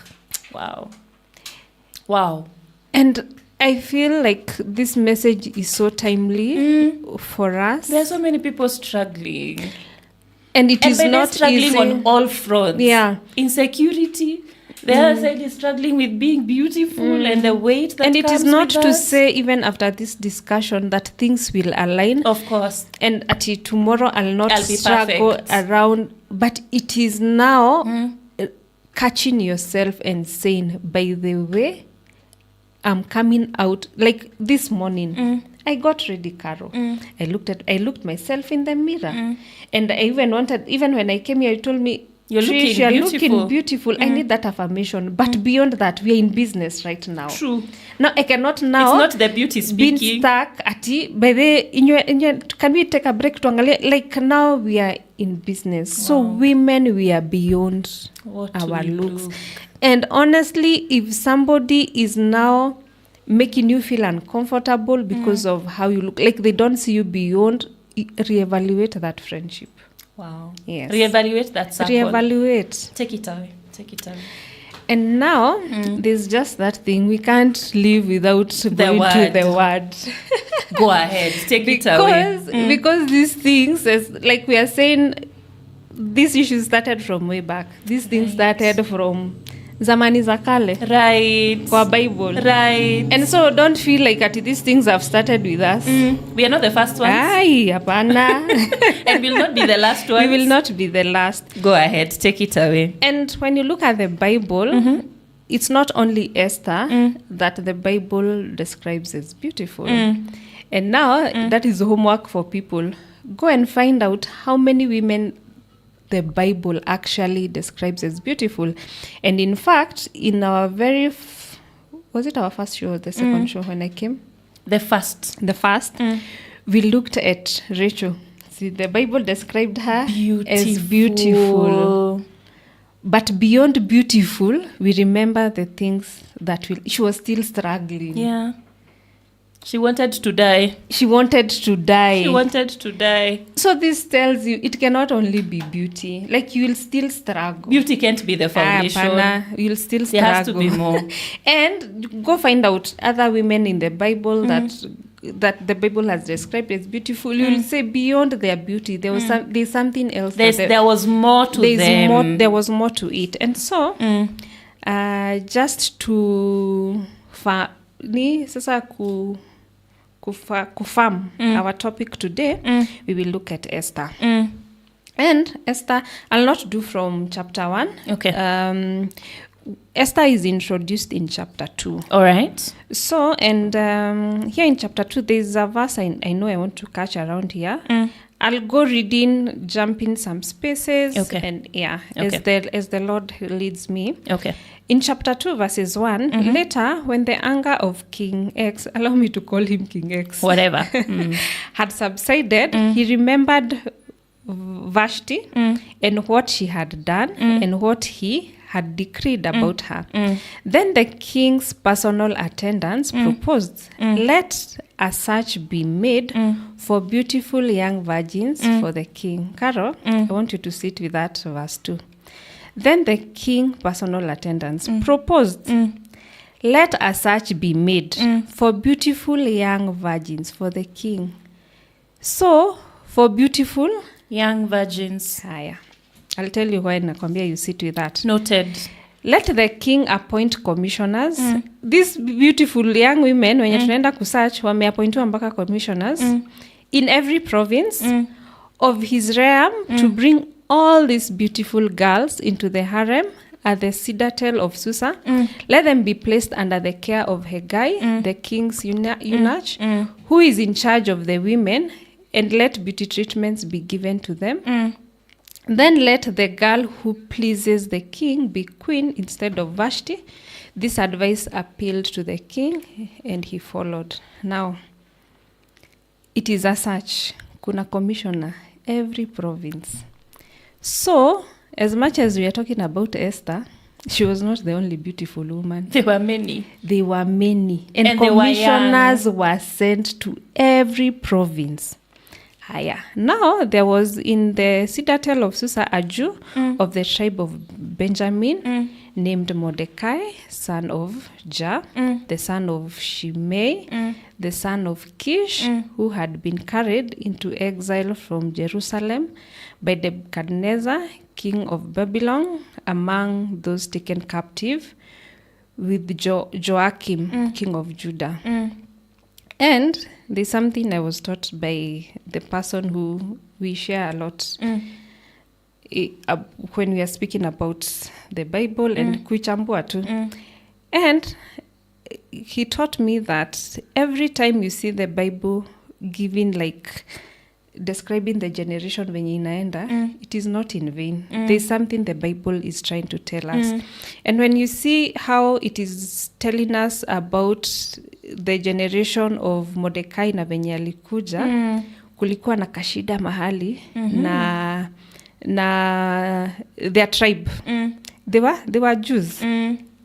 Wow. And I feel like this message is so timely for us. There are so many people struggling. And it is not struggling easy. On all fronts. Yeah. Insecurity. The other side is struggling with being beautiful and the weight that comes with And it is not to us. say, even after this discussion, that things will align. Of course. And tomorrow I'll not struggle perfect. around. But it is now catching yourself and saying, by the way, I'm coming out. Like this morning, I got ready, Carol. I looked myself in the mirror. And I even when I came here, you told me, You're looking beautiful. I need that affirmation. But beyond that, we are in business right now. True. Now, I cannot now... It's not the beauty speaking. Being stuck at by the... In your, can we take a break to angalia? Like, now we are in business. Wow. So, women, we are beyond our looks. And honestly, if somebody is now making you feel uncomfortable because of how you look, like they don't see you beyond, reevaluate that friendship. Wow. Yes. Reevaluate that circle. Reevaluate. Take it away. And now, there's just that thing. We can't live without going to the word. Go ahead. Take it away. Because these things, like we are saying, these issues started from way back. These things started from zamani za kale. Right. Kwa Bible. Right. And so don't feel like these things have started with us. We are not the first ones. Ay, apana. And we'll not be the last ones. We will not be the last. Go ahead. Take it away. And when you look at the Bible, it's not only Esther that the Bible describes as beautiful. And now that is homework for people. Go and find out how many women the Bible actually describes as beautiful. And in fact, in our was it our first show or the second show when I came? The first. We looked at Rachel. See, the Bible described her as beautiful. But beyond beautiful, we remember the things that she was still struggling. Yeah. She wanted to die. So this tells you it cannot only be beauty. Like, you will still struggle. Beauty can't be the foundation. You'll still struggle. There has to be more. And go find out other women in the Bible that the Bible has described as beautiful. You will say beyond their beauty, there was there's something else. There was more to them. There was more to it. And so, just to kufam our topic today, we will look at Esther. And Esther, I'll not do from chapter 1. Okay. Esther is introduced in chapter 2. All right. So, and here in chapter 2, there's a verse I know I want to catch around here. I'll go reading, jump in some spaces. Okay. And as the Lord leads me. Okay. In chapter 2, verses 1, later, when the anger of King X, allow me to call him King X. Whatever. Had subsided, he remembered Vashti and what she had done and what he had decreed about her. Then the king's personal attendants proposed, let a search be made for beautiful young virgins for the king. Carol, I want you to sit with that verse 2. Then the king personal attendants proposed, let a search be made for beautiful young virgins for the king. So, for beautiful young virgins. I'll tell you why nakwambia you sit with that. Noted. Let the king appoint commissioners. These beautiful young women, when tunaenda kusearch, wameappointiwa mpaka commissioners in every province of his realm to bring all these beautiful girls into the harem at the citadel of Susa. Let them be placed under the care of Hegai, the king's eunuch, who is in charge of the women, and let beauty treatments be given to them. Then let the girl who pleases the king be queen instead of Vashti. This advice appealed to the king, and he followed. Now, it is as such, kuna commissioner every province. So, as much as we are talking about Esther, she was not the only beautiful woman. There were many. There were many. And commissioners were sent to every province. Now, there was in the citadel of Susa a Jew of the tribe of Benjamin named Mordecai, son of Jah, the son of Shimei, the son of Kish, who had been carried into exile from Jerusalem by Nebuchadnezzar, king of Babylon, among those taken captive with Joachim, king of Judah. And there's something I was taught by the person who we share a lot when we are speaking about the Bible and kuichambua too. And he taught me that every time you see the Bible giving describing the generation venye inaenda, it is not in vain. There's something the Bible is trying to tell us. And when you see how it is telling us about the generation of Mordecai na venye alikuja, kulikuwa na kashida mahali na their tribe. They were Jews.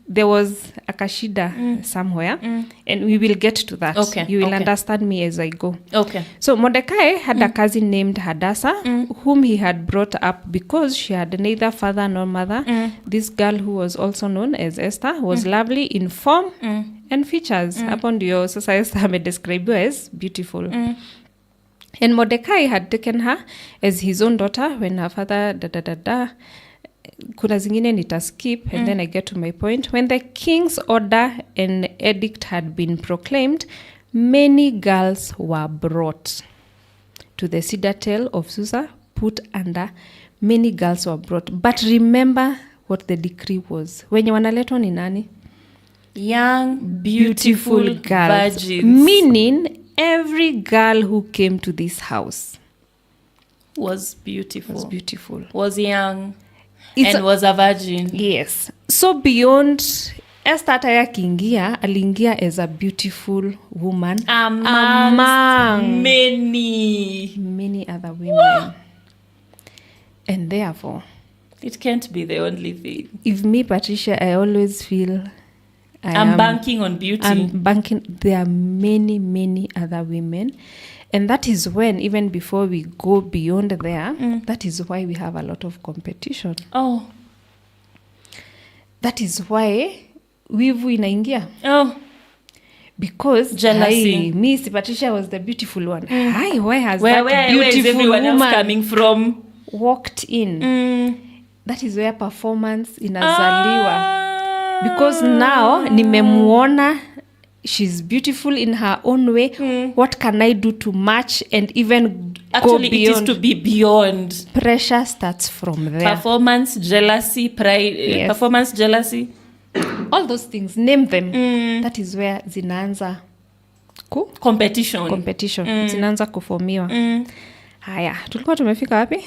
There was a kashida somewhere, and we will get to that. Okay, you will understand me as I go. Okay. So Mordecai had a cousin named Hadassah, whom he had brought up because she had neither father nor mother. This girl, who was also known as Esther, was lovely in form and features. Upon your sasa Esther may describe her as beautiful. And Mordecai had taken her as his own daughter when her father kuna zingine nita skip and then I get to my point. When the king's order and edict had been proclaimed, many girls were brought to the citadel of Susa, put under. Many girls were brought. But remember what the decree was. Wenye wanaletwa ni nani? Young, beautiful girls. Virgins. Meaning every girl who came to this house was beautiful. Was young. And was a virgin. Yes. So beyond Esther hata aliingia as a beautiful woman among many other women. And therefore, it can't be the only thing. If me, Patricia, I always feel I'm banking on beauty. There are many other women. And that is when, even before we go beyond there, that is why we have a lot of competition. Oh. That is why wivu inaingia. Oh. Because jealousy. Miss Patricia was the beautiful one. Why has where beautiful is everyone woman else coming from? Walked in. That is where performance inazaliwa. Because now nimemuona, she's beautiful in her own way. What can I do to match and even actually go beyond? It is to be beyond. Pressure starts from there. Performance, jealousy, pride. Yes. Performance, jealousy. All those things, name them. That is where zinaanza competition. Zinaanza kuformiwa. Haya, tulikuwa tumefika wapi?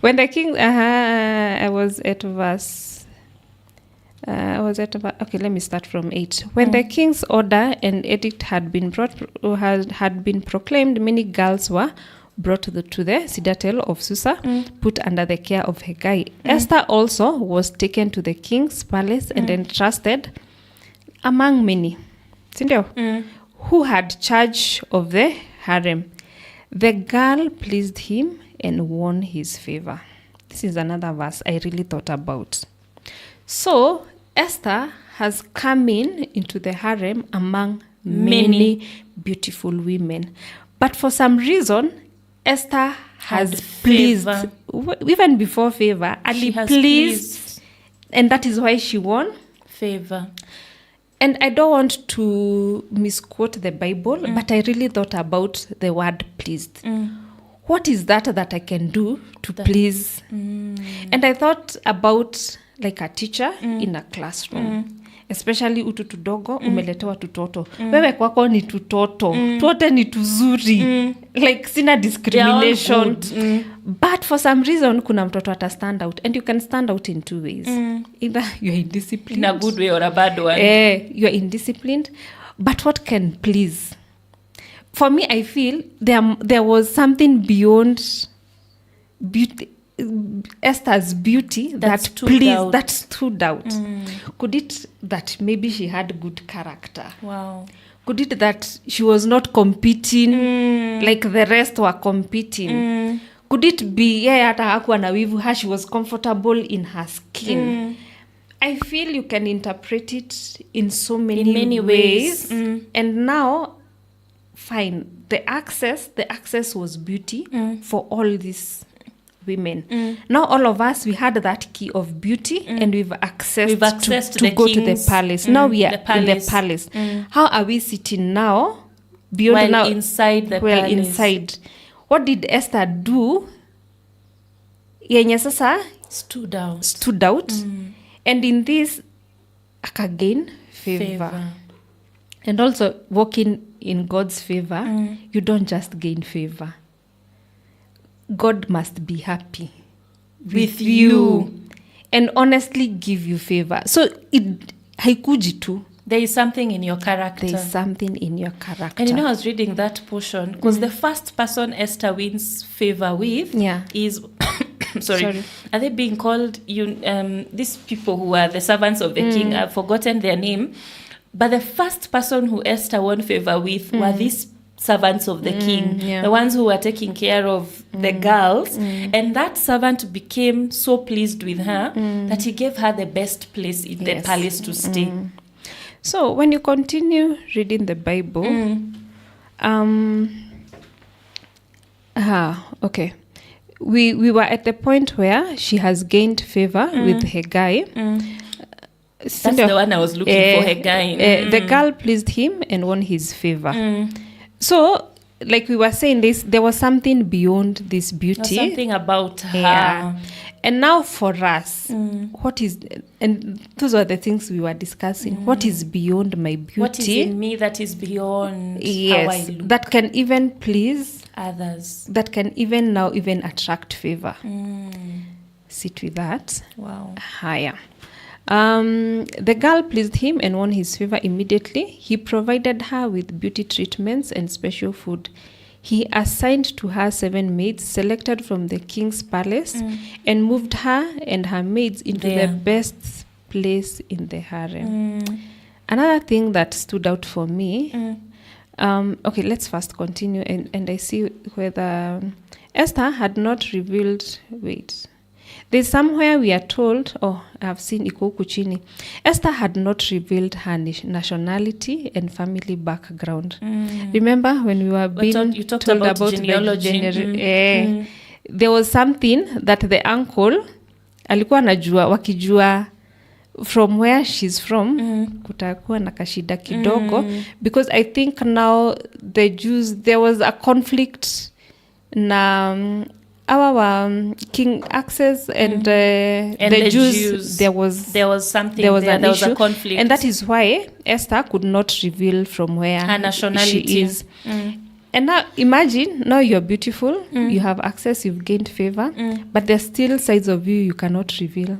When the king, I was at verse. Okay, let me start from 8. When the king's order and edict had been proclaimed, many girls were brought to the citadel of Susa, put under the care of Hegai. Esther also was taken to the king's palace and entrusted among many, who had charge of the harem. The girl pleased him and won his favor. This is another verse I really thought about. So Esther has come into the harem among many beautiful women. But for some reason, Esther has pleased. Even before favor, Ali pleased. And that is why she won favor. And I don't want to misquote the Bible, but I really thought about the word pleased. what is that I can do to please? And I thought about like a teacher in a classroom. Especially utu tudogo umeletewa tutoto. Wewe kwako ni tutoto. Tuote ni tuzuri. Like sina discrimination. But for some reason kuna mtoto ata stand out. And you can stand out in two ways. Either you are indisciplined. In a good way or a bad one. You are indisciplined. But what can please? For me, I feel there was something beyond beauty. Esther's beauty that stood out. Could it that maybe she had good character? Wow. Could it that she was not competing like the rest were competing? Could it be hata hakuwa na wivu, she was comfortable in her skin? I feel you can interpret it in so many ways. And now, fine, the access was beauty for all these women. Now all of us, we had that key of beauty and we've accessed to go to the palace. Now we are in the palace. How are we sitting now? Beyond now, inside the palace. Inside. What did Esther do? Yenye sasa stood out. And in this, akagain favor. And also walking in God's favor, you don't just gain favor. God must be happy with you and honestly give you favor. So it haikuji tu. There is something in your character. There is something in your character. And I was reading that portion because the first person Esther wins favor with is sorry. Are they being called these people who are the servants of the king? I've forgotten their name. But the first person who Esther won favor with were these servants of the king, the ones who were taking care of the girls. And that servant became so pleased with her that he gave her the best place in the palace to stay. So when you continue reading the Bible, okay. We were at the point where she has gained favor with her guy. That's the one I was looking for, her guy. The girl pleased him and won his favor. So, like we were saying, there was something beyond this beauty. Something about her. Yeah. And now for us, what is, and those were the things we were discussing. What is beyond my beauty? What is in me that is beyond how I look? That can even please others. That can even attract favor. Sit with that. Wow. Higher. The girl pleased him and won his favor immediately. He provided her with beauty treatments and special food. He assigned to her 7 maids selected from the king's palace and moved her and her maids into the best place in the harem. Another thing that stood out for me, okay, let's first continue and I see whether Esther had not revealed, there's somewhere we are told, I've seen iko huku chini, Esther had not revealed her nationality and family background. Remember when we were being you talked told about genealogy? There was something that the uncle alikuwa anajua, wakijua from where she's from, kutakuwa na kashida kidogo, because I think now the Jews, there was a conflict na our king access and the Jews, there was something, there was a conflict, and that is why Esther could not reveal from where her nationality she is. And now imagine, now you're beautiful, you have access, you've gained favor, but there's still sides of you cannot reveal.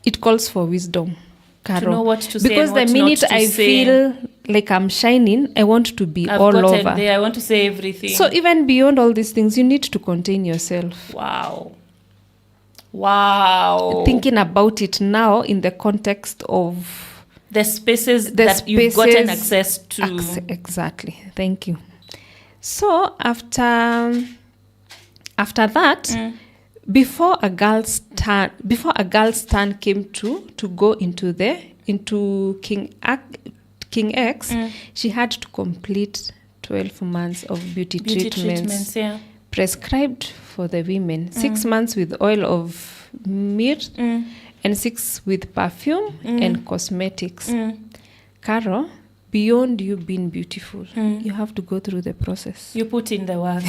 It calls for wisdom, Carol. To know what to say, because and what the minute not to I say. feel like I'm shining, I want to be all over. I want to say everything. So even beyond all these things, you need to contain yourself. Wow. Thinking about it now in the context of the spaces that you've gotten access to. Exactly. Thank you. So after that, before a girl's turn came to go into King X, she had to complete 12 months of beauty treatments prescribed for the women. 6 months with oil of myrrh and 6 with perfume and cosmetics. Carol, beyond you being beautiful, you have to go through the process. You put in the work.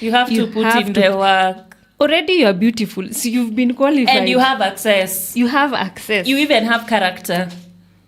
You have to put in the work. Already you are beautiful, so you've been qualified. And you have access. You have access. You even have character.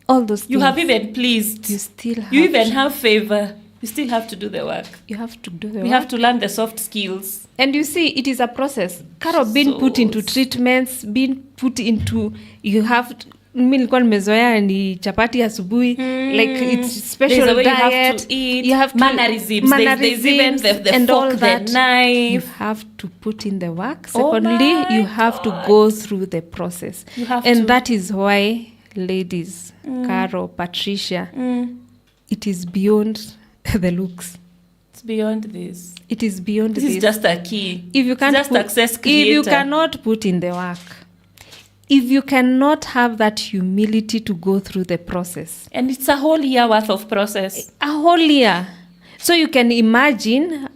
All those things. You have even pleased. You still have. You even have favor. You still have to do the work. You have to do the work. We have to learn the soft skills. And you see, it is a process. Carol, being put into treatments, being put into, you have to, mi nilikuwa nimezoea ni chapati asubuhi, like it's special diet. You have to eat. You have to mannerisms. There's even the and fork, all that. the knife. You have to put in the work. Secondly, you have to go through the process. You have and to. That is why, ladies, Carol, Patricia, it is beyond the looks. It's beyond this. It is beyond this. This is just a key. If you can't just access creator. If you cannot put in the work, if you cannot have that humility to go through the process. And it's a whole year worth of process. A whole year. So you can imagine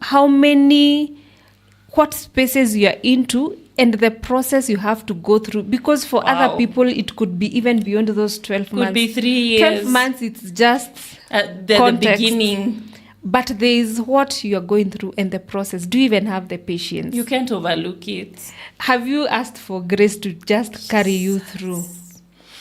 what spaces you are into and the process you have to go through. Because for other people, it could be even beyond those 12 months. Could be 3 years. 12 months, it's just the beginning. But there is what you are going through and the process. Do you even have the patience? You can't overlook it. Have you asked for grace to just carry you through?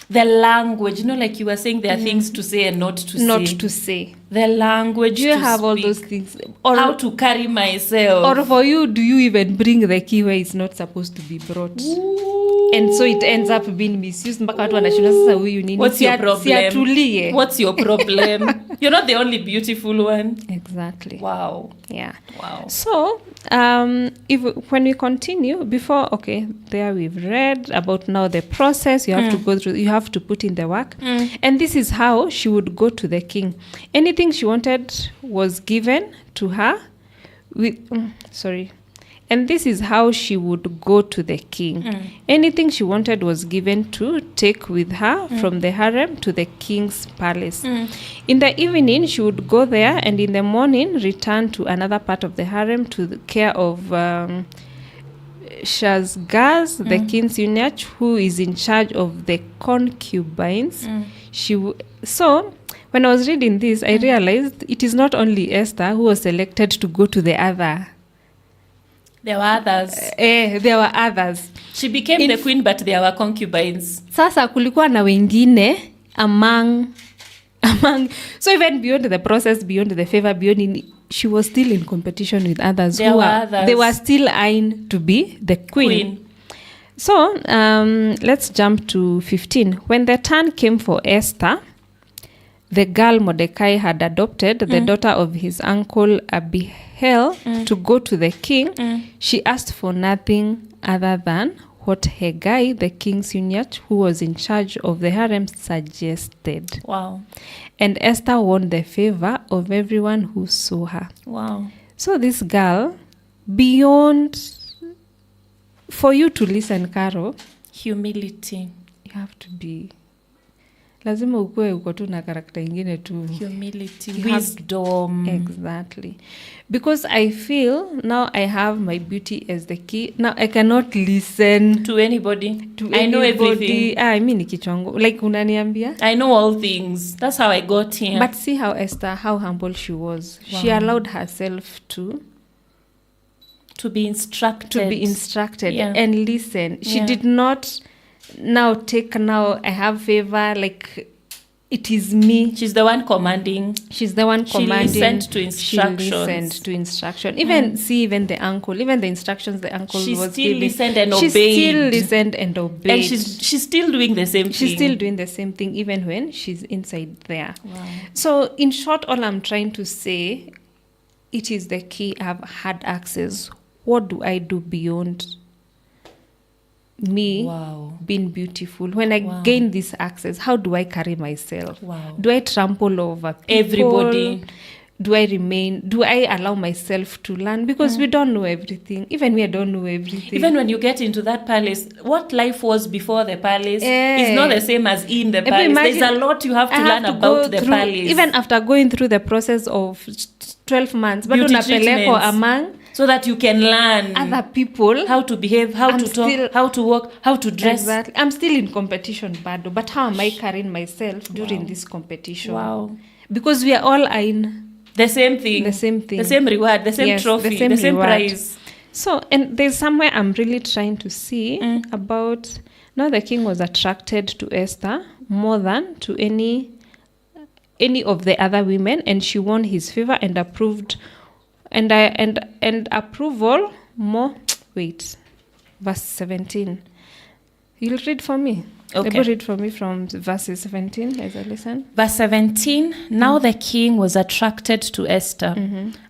The language, like you were saying, there are things to say and not to say. Not to say. The language do you to have speak. All those things? Or how to carry myself. Or for you, do you even bring the key where it's not supposed to be brought? Ooh. And so it ends up being misused. What's your problem? What's your problem? You're not the only beautiful one. Exactly. Wow. Yeah. Wow. So, when we continue, there we've read about now the process. You have to go through, you have to put in the work. And this is how she would go to the king. Anything she wanted was given to her. And this is how she would go to the king. Anything she wanted was given to take with her from the harem to the king's palace. In the evening, she would go there, and in the morning, return to another part of the harem to the care of Shazgaz, the king's eunuch, who is in charge of the concubines. So, when I was reading this, I realized it is not only Esther who was selected to go to the other. There were others. There were others. She became the queen, but there were concubines. Sasa kulikuwa na wengine among. So even beyond the process, beyond the favor, she was still in competition with others. They were still eyeing to be the queen. So let's jump to 15. When the turn came for Esther, the girl Mordecai had adopted, the daughter of his uncle Abihail, to go to the king, she asked for nothing other than what Hegai, the king's eunuch, who was in charge of the harem, suggested. Wow. And Esther won the favor of everyone who saw her. Wow. So this girl, beyond, for you to listen, Carol, humility. You have to be, lazima ukue uko tu na karakta ingine tu. Humility, wisdom. Exactly. Because I feel now I have my beauty as the key. Now I cannot listen to anybody. I know everything. I mean kichwangu. Like unaniambia. I know all things. That's how I got here. But see how Esther, how humble she was. Wow. She allowed herself to be instructed. Yeah. And listen. She did not now I have favor, like it is me. She's the one commanding. She listened to instruction. Even the uncle, even the instructions the uncle was giving. She still listened and obeyed. And she's still doing the same thing. She's still doing the same thing even when she's inside there. Wow. So in short, all I'm trying to say, it is the key. I've had access. What do I do beyond me being beautiful? When I gain this access, how do I carry myself? Do I trample over people? Everybody? Do I allow myself to learn? Because we don't know everything. Even me, I don't know everything. Even when you get into that palace, what life was before the palace is not the same as in the palace. There's a lot you have to learn about the palace. Even after going through the process of 12 months, but among, so that you can learn other people, how to behave, how to talk, how to walk, how to dress. Exactly. I'm still in competition, but how am I carrying myself during this competition? Wow. because we are all eyeing the same thing, the same reward, the same trophy, the same prize. So, and there's somewhere I'm really trying to see about, now the king was attracted to Esther more than to any of the other women, and she won his favor and approved and approval more. Wait, verse 17. You'll read for me. Okay. Read for me from verses 17 as I listen. Verse 17. Now the king was attracted to Esther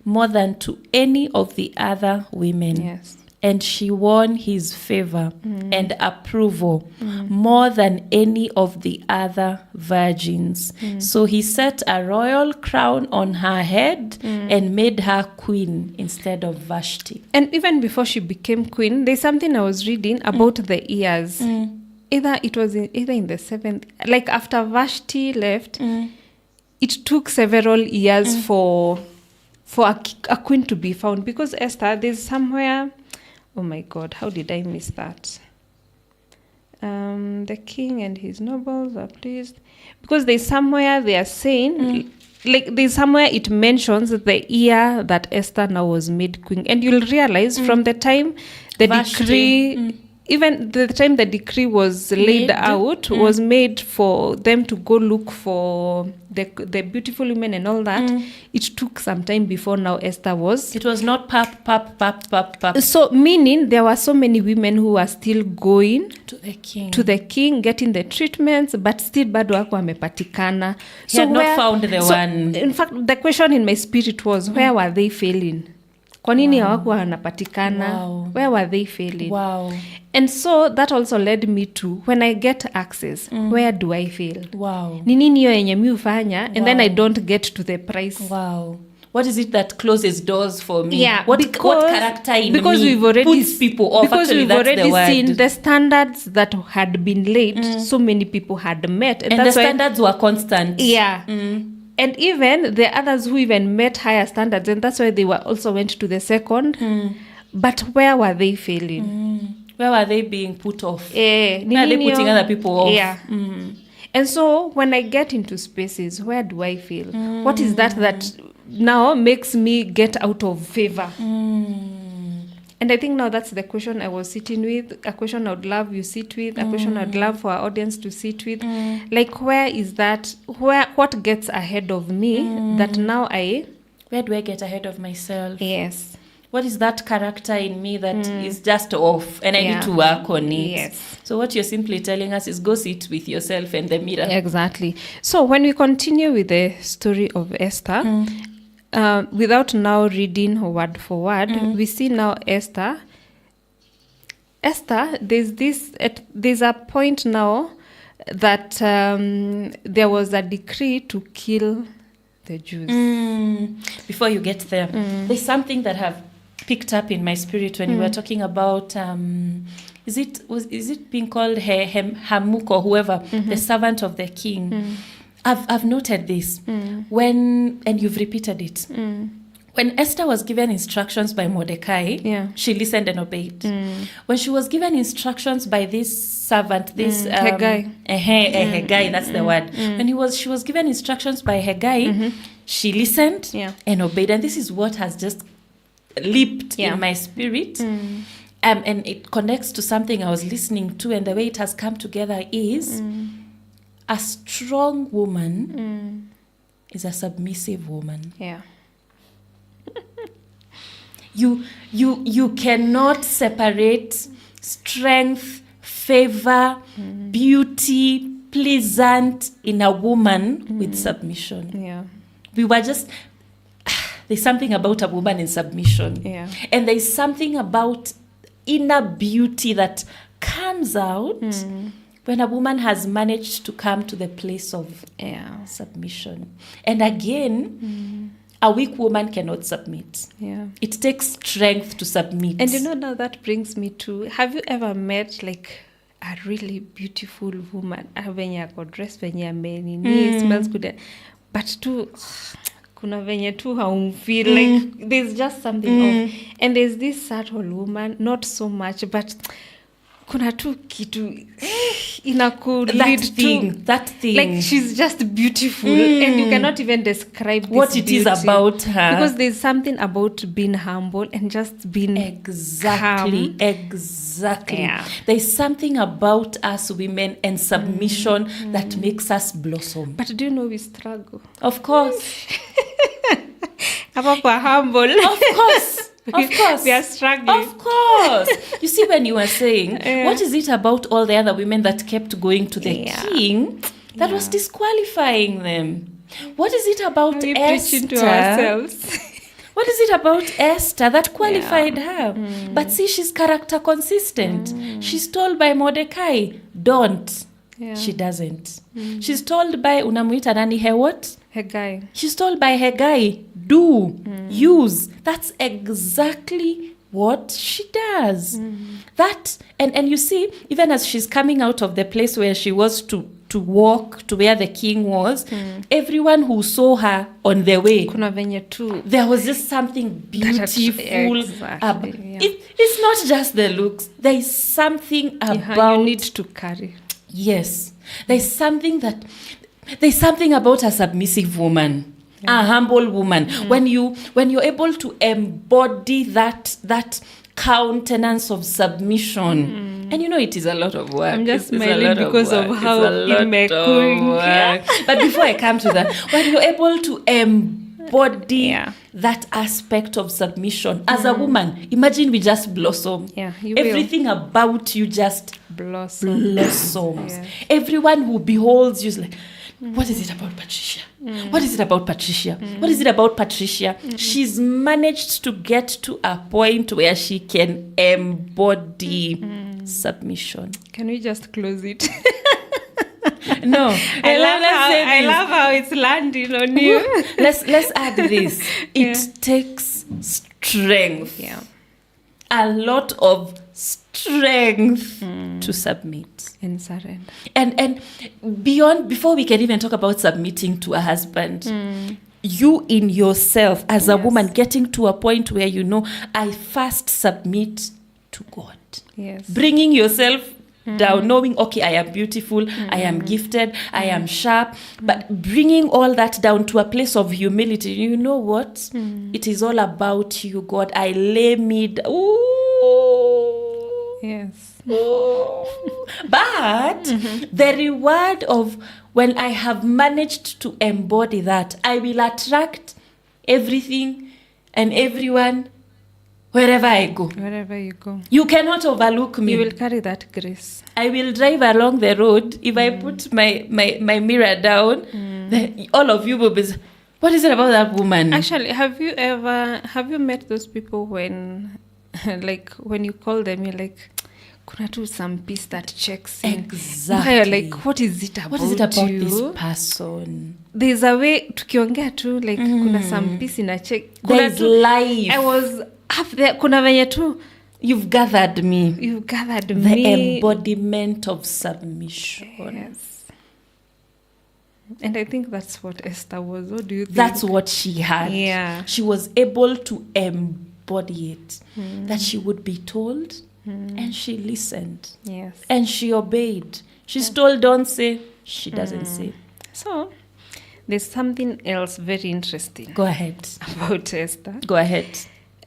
more than to any of the other women. Yes. And she won his favor and approval more than any of the other virgins. So he set a royal crown on her head and made her queen instead of Vashti. And even before she became queen, there's something I was reading about the years. Either it was either in the 7th, like after Vashti left, it took several years for a queen to be found, because Esther, there's somewhere. Oh my God, how did I miss that? The king and his nobles are pleased. Because there's somewhere they are saying, like there's somewhere it mentions the year that Esther now was made queen. And you'll realize from the time the Vashti. decree, even the time the decree was laid out, was made for them to go look for the beautiful women and all that. It took some time before now Esther was. It was not pap. So meaning there were so many women who were still going To the king, getting the treatments, but still bado wako wamepatikana. He had not found the one. In fact, the question in my spirit was, where were they failing? Kwa nini hawakuwa wanapatikana? Wow. Where were they failing? Wow. And so that also led me to, when I get access, where do I fail? Wow. Ni nini hiyo yenye mi hufanya, and then I don't get to the price. Wow. What is it that closes doors for me? Yeah, what character in because me we've already, puts people off? Because Actually, we've that's already the word. seen the standards that had been laid, so many people had met. And the standards were constant. Yeah. And even the others who even met higher standards, and that's why they were also went to the second. But where were they failing? Where were they being put off? Where are they putting other people off? Yeah. And so when I get into spaces, where do I fail? What is that now makes me get out of favor? And I think now that's the question I was sitting with, a question I would love you sit with, a question I'd love for our audience to sit with. Like, where is that, what gets ahead of me that now where do I get ahead of myself? Yes. What is that character in me that is just off and I need to work on it? Yes. So what you're simply telling us is go sit with yourself in the mirror. Exactly. So when we continue with the story of Esther, without now reading word for word, we see now Esther, there's a point now that there was a decree to kill the Jews. Before you get there, there's something that have picked up in my spirit when you were talking about is it being called Hamuk or whoever, the servant of the king. I've noted this and you've repeated it. When Esther was given instructions by Mordecai, she listened and obeyed. When she was given instructions by this servant, this Haggai, that's the word. When she was given instructions by Haggai, she listened and obeyed. And this is what has just leaped in my spirit. And it connects to something I was listening to, and the way it has come together is a strong woman is a submissive woman. Yeah. You cannot separate strength, favor, beauty, pleasant in a woman with submission. Yeah. There's something about a woman in submission. Yeah. And there's something about inner beauty that comes out when a woman has managed to come to the place of submission. And again, a weak woman cannot submit. Yeah. It takes strength to submit. And now that brings me to, have you ever met like a really beautiful woman? Venye ako dress, venye amenini, smells good. But kuna venye tu haumfeel like there's just something off. And there's this subtle woman, not so much, but kuna tu kitu inakulead that thing. Like she's just beautiful and you cannot even describe this what it beauty. is about her. Because there's something about being humble and just being exactly. Yeah. There's something about us women and submission that makes us blossom. But do you know we struggle? Of course. About humble. Of course. Of course. We are struggling. Of course. You see, when you were saying, what is it about all the other women that kept going to the king that was disqualifying them? What is it about Are we Esther? preaching to ourselves? What is it about Esther that qualified her? But see, she's character consistent. She's told by Mordecai, don't. Yeah. She doesn't. She's told by unamuita nani her what? Her guy. She's told by her guy, do, use. That's exactly what she does. That, and you see, even as she's coming out of the place where she was to walk to where the king was, everyone who saw her on the way, Kuna venye tu. there was just something beautiful. Exactly, yeah. It's not just the looks. There is something about... you need to carry. Yes. There's something about a submissive woman, a humble woman. When you're able to embody that countenance of submission, and it is a lot of work. I'm just smiling because of how immaculate. But before I come to that, when you're able to embody that aspect of submission as a woman, imagine we just blossom. Yeah, everything about you just blossoms. Yes. Everyone who beholds you is like, what is it about Patricia? What is it about Patricia? What is it about Patricia? She's managed to get to a point where she can embody submission. Can we just close it? No, I love how it's landing on you. Let's add this. It takes strength. Yeah. A lot of strength to submit and surrender. And before we can even talk about submitting to a husband, you in yourself as a woman getting to a point where I first submit to God. Yes. Bringing yourself down, knowing, okay, I am beautiful, I am gifted, I am sharp, but bringing all that down to a place of humility. You know what? It is all about you, God. I lay me down. Yes. But the reward of when I have managed to embody that, I will attract everything and everyone wherever I go. Wherever you go. You cannot overlook me. You will carry that grace. I will drive along the road. If I put my mirror down, then all of you will be, what is it about that woman? Actually, have you met those people when when you call them, you're like, kuna tu some piece that checks in. Exactly. You're like, what is it about you? This person? There's a way tukiongea tu kuna some piece in a check. There's life. I was up there. Kuna venye tu. You've gathered me. The embodiment of submission. Yes. And I think that's what Esther was. What do you think? That's what she had. Yeah. She was able to embody it. That she would be told, and she listened. Yes. And she obeyed. She's told, don't say. She doesn't say. So, there's something else very interesting. Go ahead. About Esther. Go ahead.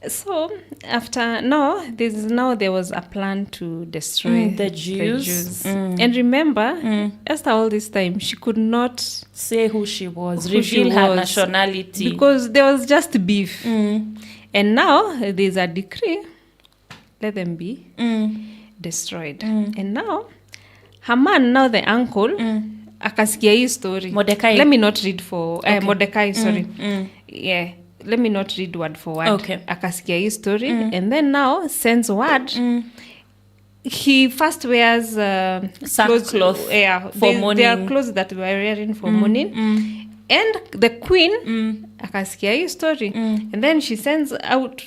So, there was a plan to destroy the Jews. And remember, Esther all this time, she could not say who she was, reveal her nationality. Because there was just beef. And now, there's a decree, let them be destroyed. And now, Haman, now the uncle, akasikia hii story. Mordecai. Let me not read for... Mordecai, sorry. Yeah. Let me not read word for word. Okay. Akasikia hii story. And then now sends word. He first wears sackcloth for mourning. They are clothes that we are wearing for mourning. And the queen akasikia hii story. And then she sends out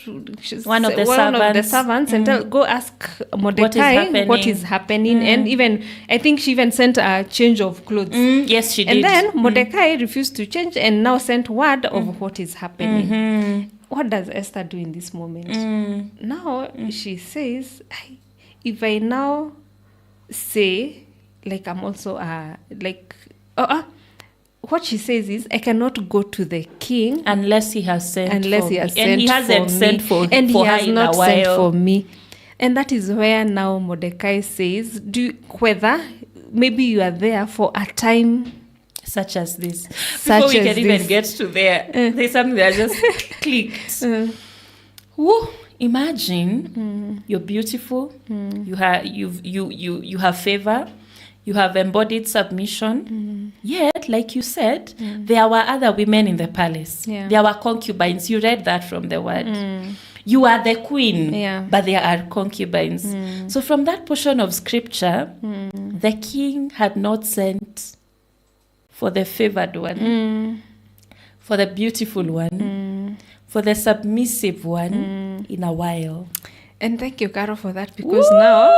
one of the servants and go ask Mordecai what is happening. And even I think she even sent a change of clothes. Yes, she did. And then Mordecai refused to change and now sent word of what is happening. What does Esther do in this moment? Now she says, if I now say, like, I'm also what she says is, I cannot go to the king unless he has sent and he hasn't sent for and her he has in not a while. sent for me. And that is where now Mordecai says, whether maybe you are there for a time such as this. Before we can even get to there, there's something that just clicked. Woo! Imagine you're beautiful, you have favor, you have embodied submission. Yet, like you said, there were other women in the palace. Yeah. There were concubines. You read that from the word. You are the queen, but there are concubines. So from that portion of scripture, the king had not sent for the favored one, for the beautiful one, for the submissive one in a while. And thank you, Carol, for that, because now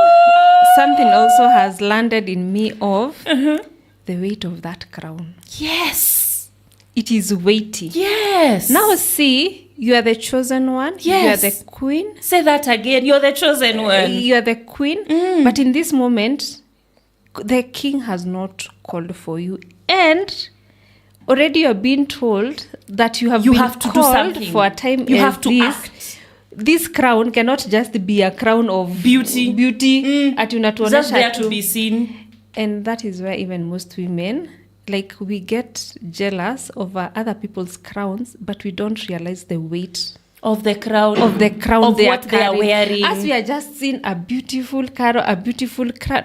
something also has landed in me of the weight of that crown. Yes. It is weighty. Yes. Now see, you are the chosen one. Yes. You are the queen. Say that again. You're the chosen one. You are the queen. But in this moment, the king has not called for you. And already you're being told that you have to do called something for a time. You have to act. This crown cannot just be a crown of beauty. At just there to be seen. And that is where even most women, like, we get jealous over other people's crowns, but we don't realize the weight of the crown, of they are wearing. As we are just seeing a beautiful crown.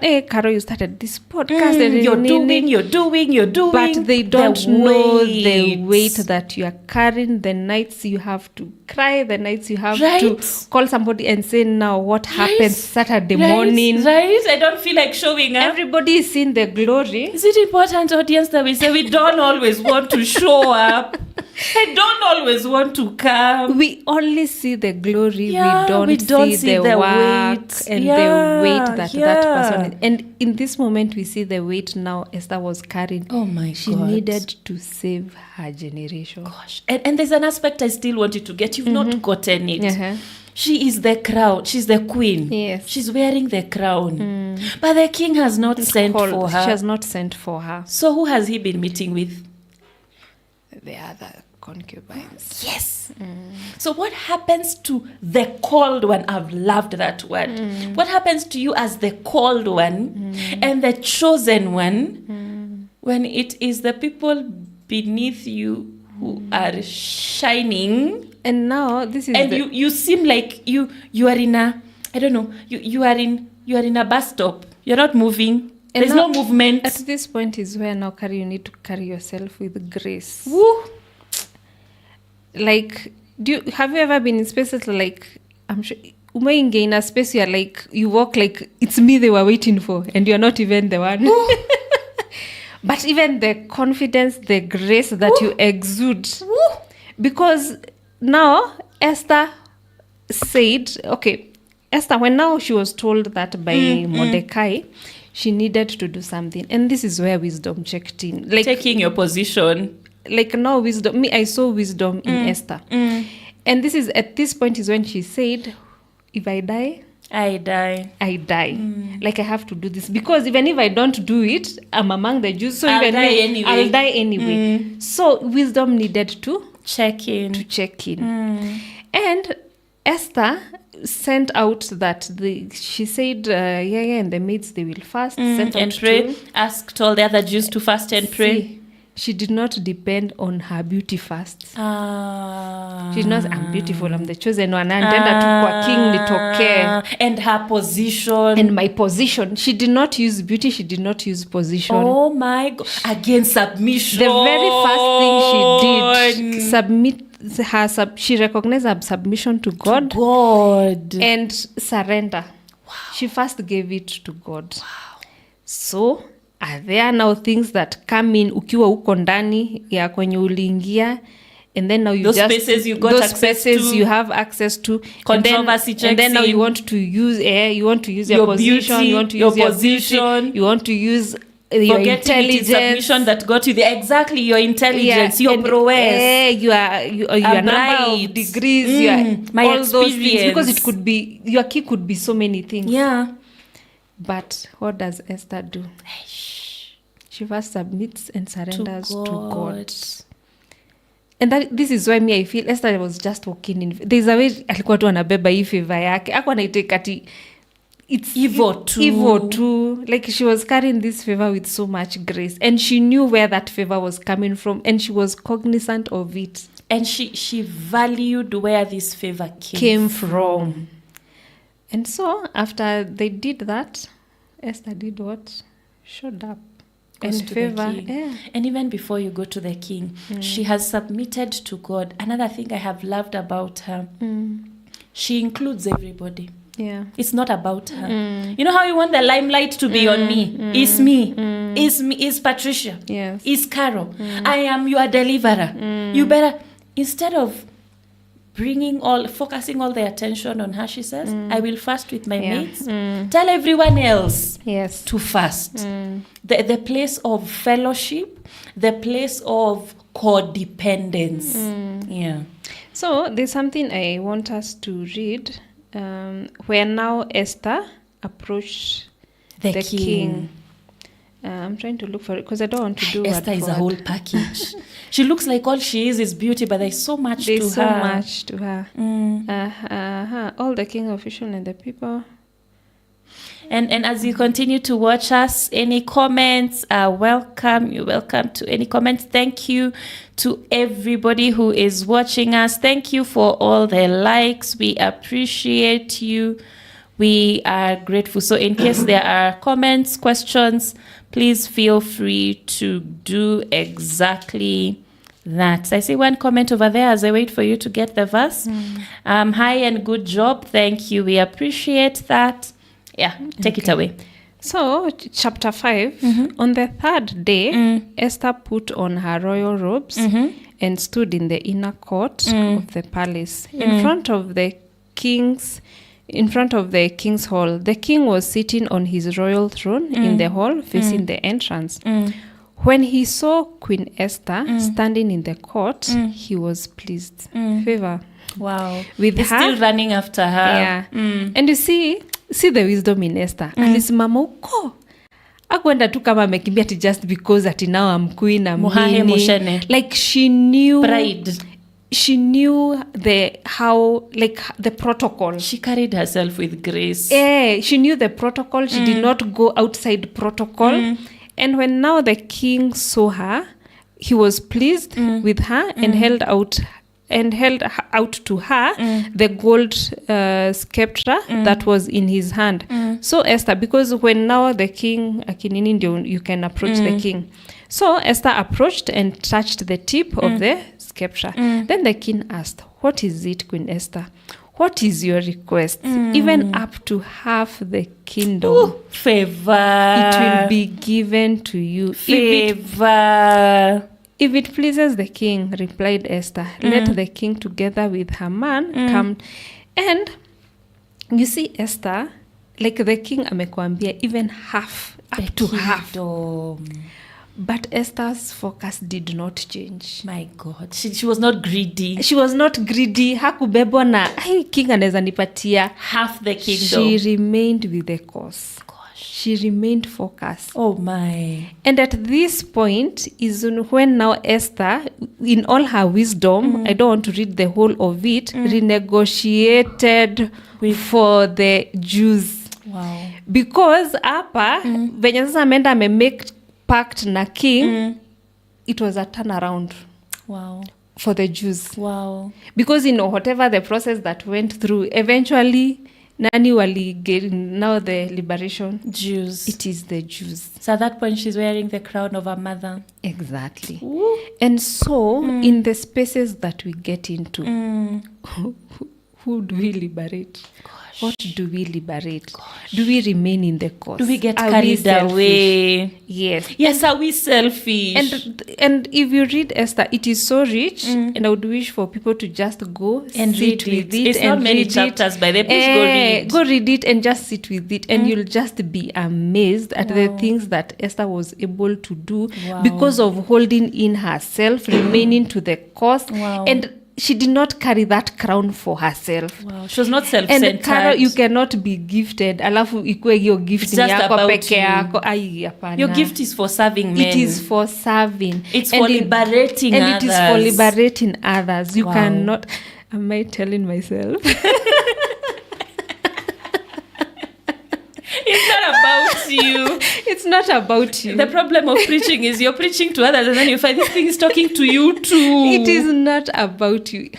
Hey, Carol, you started this podcast. You're doing. But they don't know the weight that you are carrying. The nights you have to cry. The nights you have to call somebody and say, now what happens Saturday morning. Right? I don't feel like showing up. Everybody is seeing the glory. Is it important, audience, that we say we don't always want to show up? I don't always want to come. We only see the glory. We don't see the work weight. And the weight that person is. And in this moment, we see the weight now Esther was carrying. Oh my God. She needed to save her generation. Gosh. And there's an aspect I still want you to get. You've not gotten it. She is the crown. She's the queen. Yes. She's wearing the crown. But the king has not sent for her. She has not sent for her. So who has he been meeting with? The other concubines. Yes. So what happens to the called one? I've loved that word. What happens to you as the called one and the chosen one when it is the people beneath you who are shining? And now this is you seem like you are in a, I don't know, you are in a bus stop. You're not moving. There's no movement. At this point is where now you need to carry yourself with grace. Woo! Like, have you ever been in spaces like, I'm sure, in a space you're like, you walk like it's me they were waiting for and you're not even the one. But even the confidence, the grace that you exude. Because now Esther said, Esther, when now she was told that by Mordecai, she needed to do something. And this is where wisdom checked in. Like, taking your position. Like, now wisdom, I saw wisdom in Esther. And this is, at this point is when she said, if I die, I die. Like, I have to do this. Because even if I don't do it, I'm among the Jews. So I'll die anyway. So wisdom needed to check in. And Esther sent out that she said, and the maids, they will fast. Sent and pray. Asked all the other Jews to fast and pray. She did not depend on her beauty fasts. She did not, I'm beautiful, I'm the chosen one. And her position. And my position. She did not use beauty, she did not use position. Oh my God. Again, submission. The very first thing she did, she recognized her submission to God. And surrender. Wow. She first gave it to God. Wow. So, are there now things that come in ukiwa uko ndani ya kwenye uliingia, and then now you those just spaces you got those access spaces to, you have access to, controversy and then now you want to use your position, beauty, you want to your use your position, beauty, you want to use your intelligence, submission that got you there. Exactly, your intelligence, your prowess, your number of degrees, my all experience. those things, because it could be, your key could be so many things. Yeah. But what does Esther do? She first submits and surrenders to God. And this is why I feel Esther was just walking in. There's a way alikuwa tu anabeba hii favor yake. Hakuwa anaiteka ati it's evil too. Like she was carrying this favor with so much grace. And she knew where that favor was coming from. And she was cognizant of it. And she valued where this favor came from. And so after they did that, Esther did what? Showed up. And favor. Yeah. And even before you go to the king, she has submitted to God. Another thing I have loved about her, she includes everybody. Yeah. It's not about her. You know how you want the limelight to be on me? It's me. It's me. It's Patricia. Yes. It's Carol. I am your deliverer. You better, instead of focusing all the attention on her, she says, I will fast with my mates. Tell everyone else to fast. The place of fellowship, the place of codependence. Yeah. So there's something I want us to read where now Esther approached the king. I'm trying to look for it because I don't want to do Esther is a whole package. She looks like all she is beauty, but there's so much to her. There's so much to her. All the king official and the people. And as you continue to watch us, any comments are welcome. You're welcome to any comments. Thank you to everybody who is watching us. Thank you for all the likes. We appreciate you. We are grateful. So in case there are comments, questions, please feel free to do exactly that. I see one comment over there as I wait for you to get the verse. Hi and good job. Thank you. We appreciate that. Yeah, take it away. So, chapter 5, on the third day, Esther put on her royal robes and stood in the inner court of the palace in front of the king's hall. The king was sitting on his royal throne in the hall facing the entrance. When he saw Queen Esther standing in the court, he was pleased. Favor. Wow. With He's her, still running after her. Yeah. And you see the wisdom in Esther. Alisimama huko. Akwenda tu kama amekimbia ati just because ati now I'm queen, I'm winning. Like she knew pride. She knew the protocol. She carried herself with grace. Yeah, she knew the protocol. She did not go outside protocol. And when now the king saw her, he was pleased with her and held out to her the gold scepter that was in his hand. So Esther, because when now the king akinini, you can approach the king. So Esther approached and touched the tip of the scepter. Then the king asked, "What is it, Queen Esther? What is your request? Even up to half the kingdom. Ooh, favor. It will be given to you. Favor. If it pleases the king," replied Esther, "let the king together with her man come." And you see Esther, like the king amekwambia, even half, up to half. But Esther's focus did not change. My God. She was not greedy. She was not greedy. Hakubebwa na, hey, king anaweza nipatia half the kingdom. She remained with the cause. She remained focused. Oh my. And at this point is when now Esther, in all her wisdom, I don't want to read the whole of it, renegotiated for the Jews. Wow. Because hapa, venye sasa ameenda amemake pact na king, it was a turnaround. Wow. For the Jews. Wow. Because, whatever the process that went through, eventually, nani wali get now the liberation? Jews. It is the Jews. So at that point, she's wearing the crown of her mother. Exactly. Ooh. And so, in the spaces that we get into, who do we liberate? Gosh. What do we liberate? Gosh. Do we remain in the cause? Do we get carried away? Yes. Yes, are we selfish? And if you read Esther, it is so rich, and I would wish for people to just go and sit read with it. It's not many chapters by the please go read. Go read it and just sit with it, and you'll just be amazed at the things that Esther was able to do because of holding in herself, remaining to the cause. Wow. And she did not carry that crown for herself. Wow. She was not self-centered. And Carol, you cannot be gifted. Alafu ikue hiyo gift It's just yako about peke you. yako. Ai, hapana. Your gift is for serving men. It is for serving. It's for liberating others. And it is for liberating others. You Wow. cannot... Am I telling myself? It's not about you. It's not about you. The problem of preaching is you're preaching to others and then you find this thing is talking to you too. It is not about you.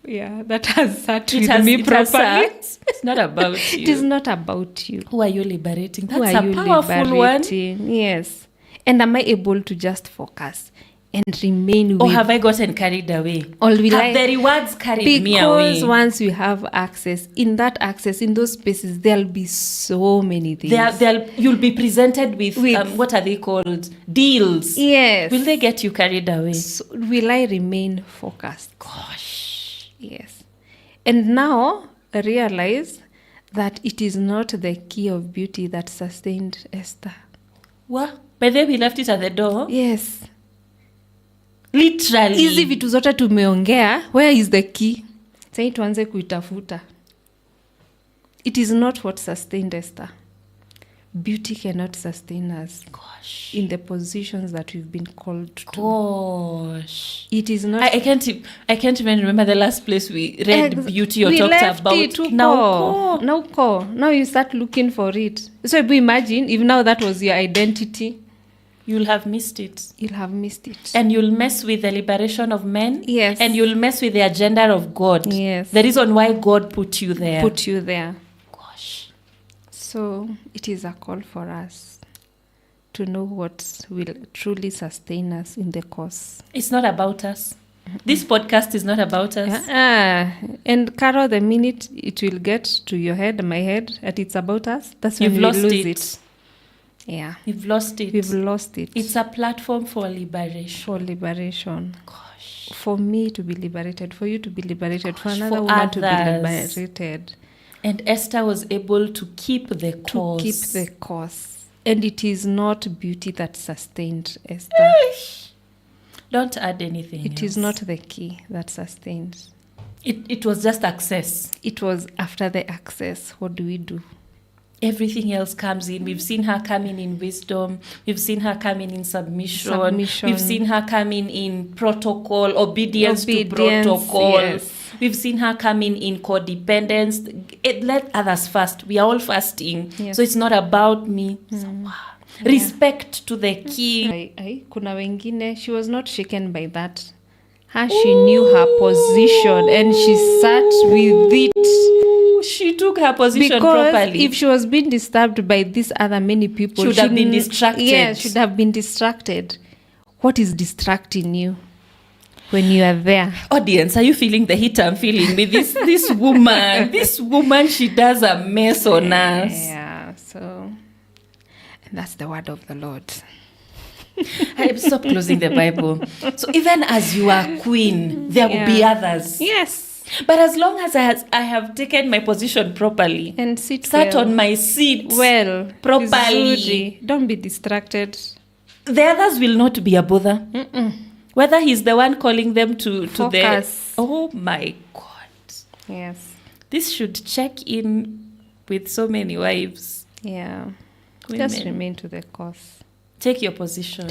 Yeah, that has sat with me properly. It's not about you. It is not about you. Who are you liberating? Who That's are a you powerful one. liberating? Yes. And am I able to just focus and remain with... Or have I gotten carried away? Or will Have the rewards carried me away? Because once we have access, in those spaces, there'll be so many things. You'll be presented with what are they called? Deals. Yes. Will they get you carried away? So, will I remain focused? Gosh. Yes. And now I realize that it is not the key of beauty that sustained Esther. What? By then we left it at the door? Yes. Literally. Hizi vitu zote tumeongea, where is the key? Sasa tuanze kuitafuta. It is not what sustained Esther. Beauty cannot sustain us. Gosh. In the positions that we've been called to. Gosh. It is not... I can't even remember the last place we read beauty or we talked left about. It now you start looking for it. So imagine if now that was your identity. You'll have missed it. You'll have missed it. And you'll mess with the liberation of men. Yes. And you'll mess with the agenda of God. Yes. The reason why God put you there. Gosh. So it is a call for us to know what will truly sustain us in the course. It's not about us. This podcast is not about us. And Carol, the minute it will get to your head, my head, that it's about us, that's when we lose it. Yeah. We've lost it. It's a platform for liberation. Gosh. For me to be liberated, for you to be liberated, gosh, for another woman to be liberated. And Esther was able to keep the course. And it is not beauty that sustained Esther. Don't add anything It is not the key that sustains. It was just access. It was after the access. What do we do? Everything else comes in. We've seen her coming in wisdom. We've seen her coming in submission. We've seen her coming in protocol, obedience to protocol. Yes. We've seen her coming in codependence. Let others fast. We are all fasting. Yes. So it's not about me. So, wow. Yeah. Respect to the king. Kuna wengine, she was not shaken by that. She knew her position and she sat with it. She took her position because properly. If she was being disturbed by these other many people, she would have been distracted. Yeah, should have been distracted. What is distracting you when you are there? Audience, are you feeling the heat I'm feeling with this woman? This woman, she does a mess on us. Yeah, so... And that's the word of the Lord. Stop closing the Bible. So even as you are queen, there will be others. Yes. But as long as I have taken my position properly and sat on my seat properly, don't be distracted. The others will not be a bother. Whether he's the one calling them to focus. Oh my God. Yes. This should check in with so many wives. Yeah. Women. Just remain to the course. Take your position.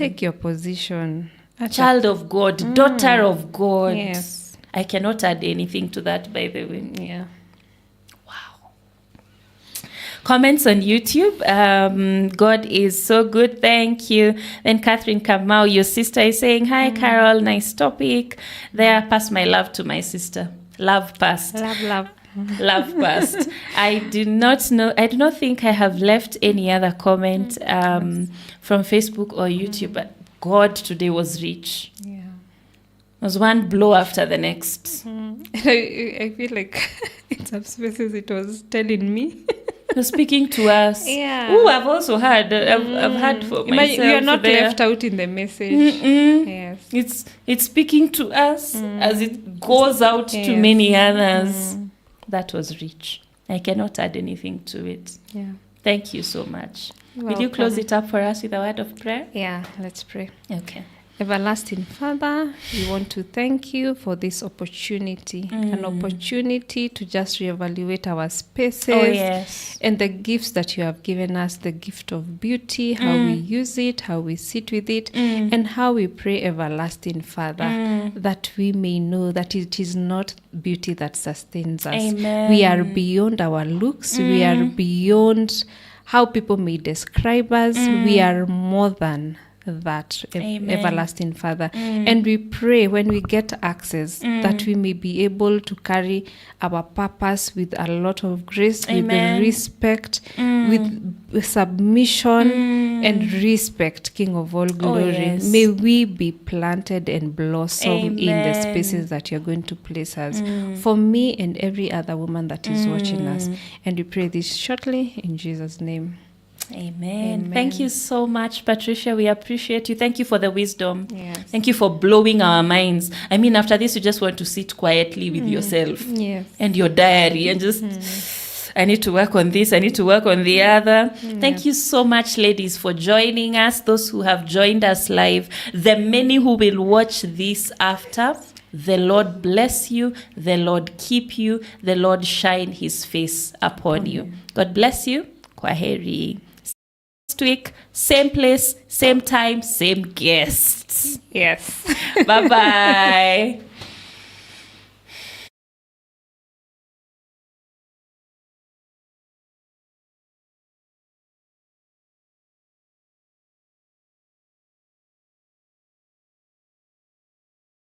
Child of God, daughter of God. Yes. I cannot add anything to that, by the way. Yeah. Wow. Comments on YouTube. God is so good. Thank you. Then Catherine Kamau, your sister, is saying, hi, Carol. Nice topic. There, pass my love to my sister. Love passed. Love. Love passed. I do not think I have left any other comment from Facebook or YouTube, but God today was rich. Yeah. It was one blow after the next. I feel like in some spaces it was telling me. It was speaking to us. Yeah. Oh, I've also heard. I've heard for myself. You are not left out in the message. Yes. It's speaking to us as it goes out to many others. That was rich. I cannot add anything to it. Yeah. Thank you so much. Will you close it up for us with a word of prayer? Yeah, let's pray. Okay. Everlasting Father, we want to thank you for this opportunity, an opportunity to just reevaluate our spaces and the gifts that you have given us, the gift of beauty, how we use it, how we sit with it, and how we pray, Everlasting Father, that we may know that it is not beauty that sustains us. Amen. We are beyond our looks. We are beyond how people may describe us. We are more than that, Everlasting Father. And we pray when we get access that we may be able to carry our purpose with a lot of grace, with respect, with submission and respect, King of all glory. May we be planted and blossom in the spaces that you're going to place us, for me and every other woman that is watching us. And we pray this shortly in Jesus' name. Amen. Thank you so much, Patricia. We appreciate you. Thank you for the wisdom. Yes. Thank you for blowing our minds. I mean, after this, you just want to sit quietly with yourself and your diary and just, I need to work on this, I need to work on the other. Thank you so much, ladies, for joining us, those who have joined us live, the many who will watch this after. The Lord bless you, the Lord keep you, the Lord shine his face upon you. God bless you. Kwaheri. Next week, same place, same time, same guests. Yes. Bye-bye.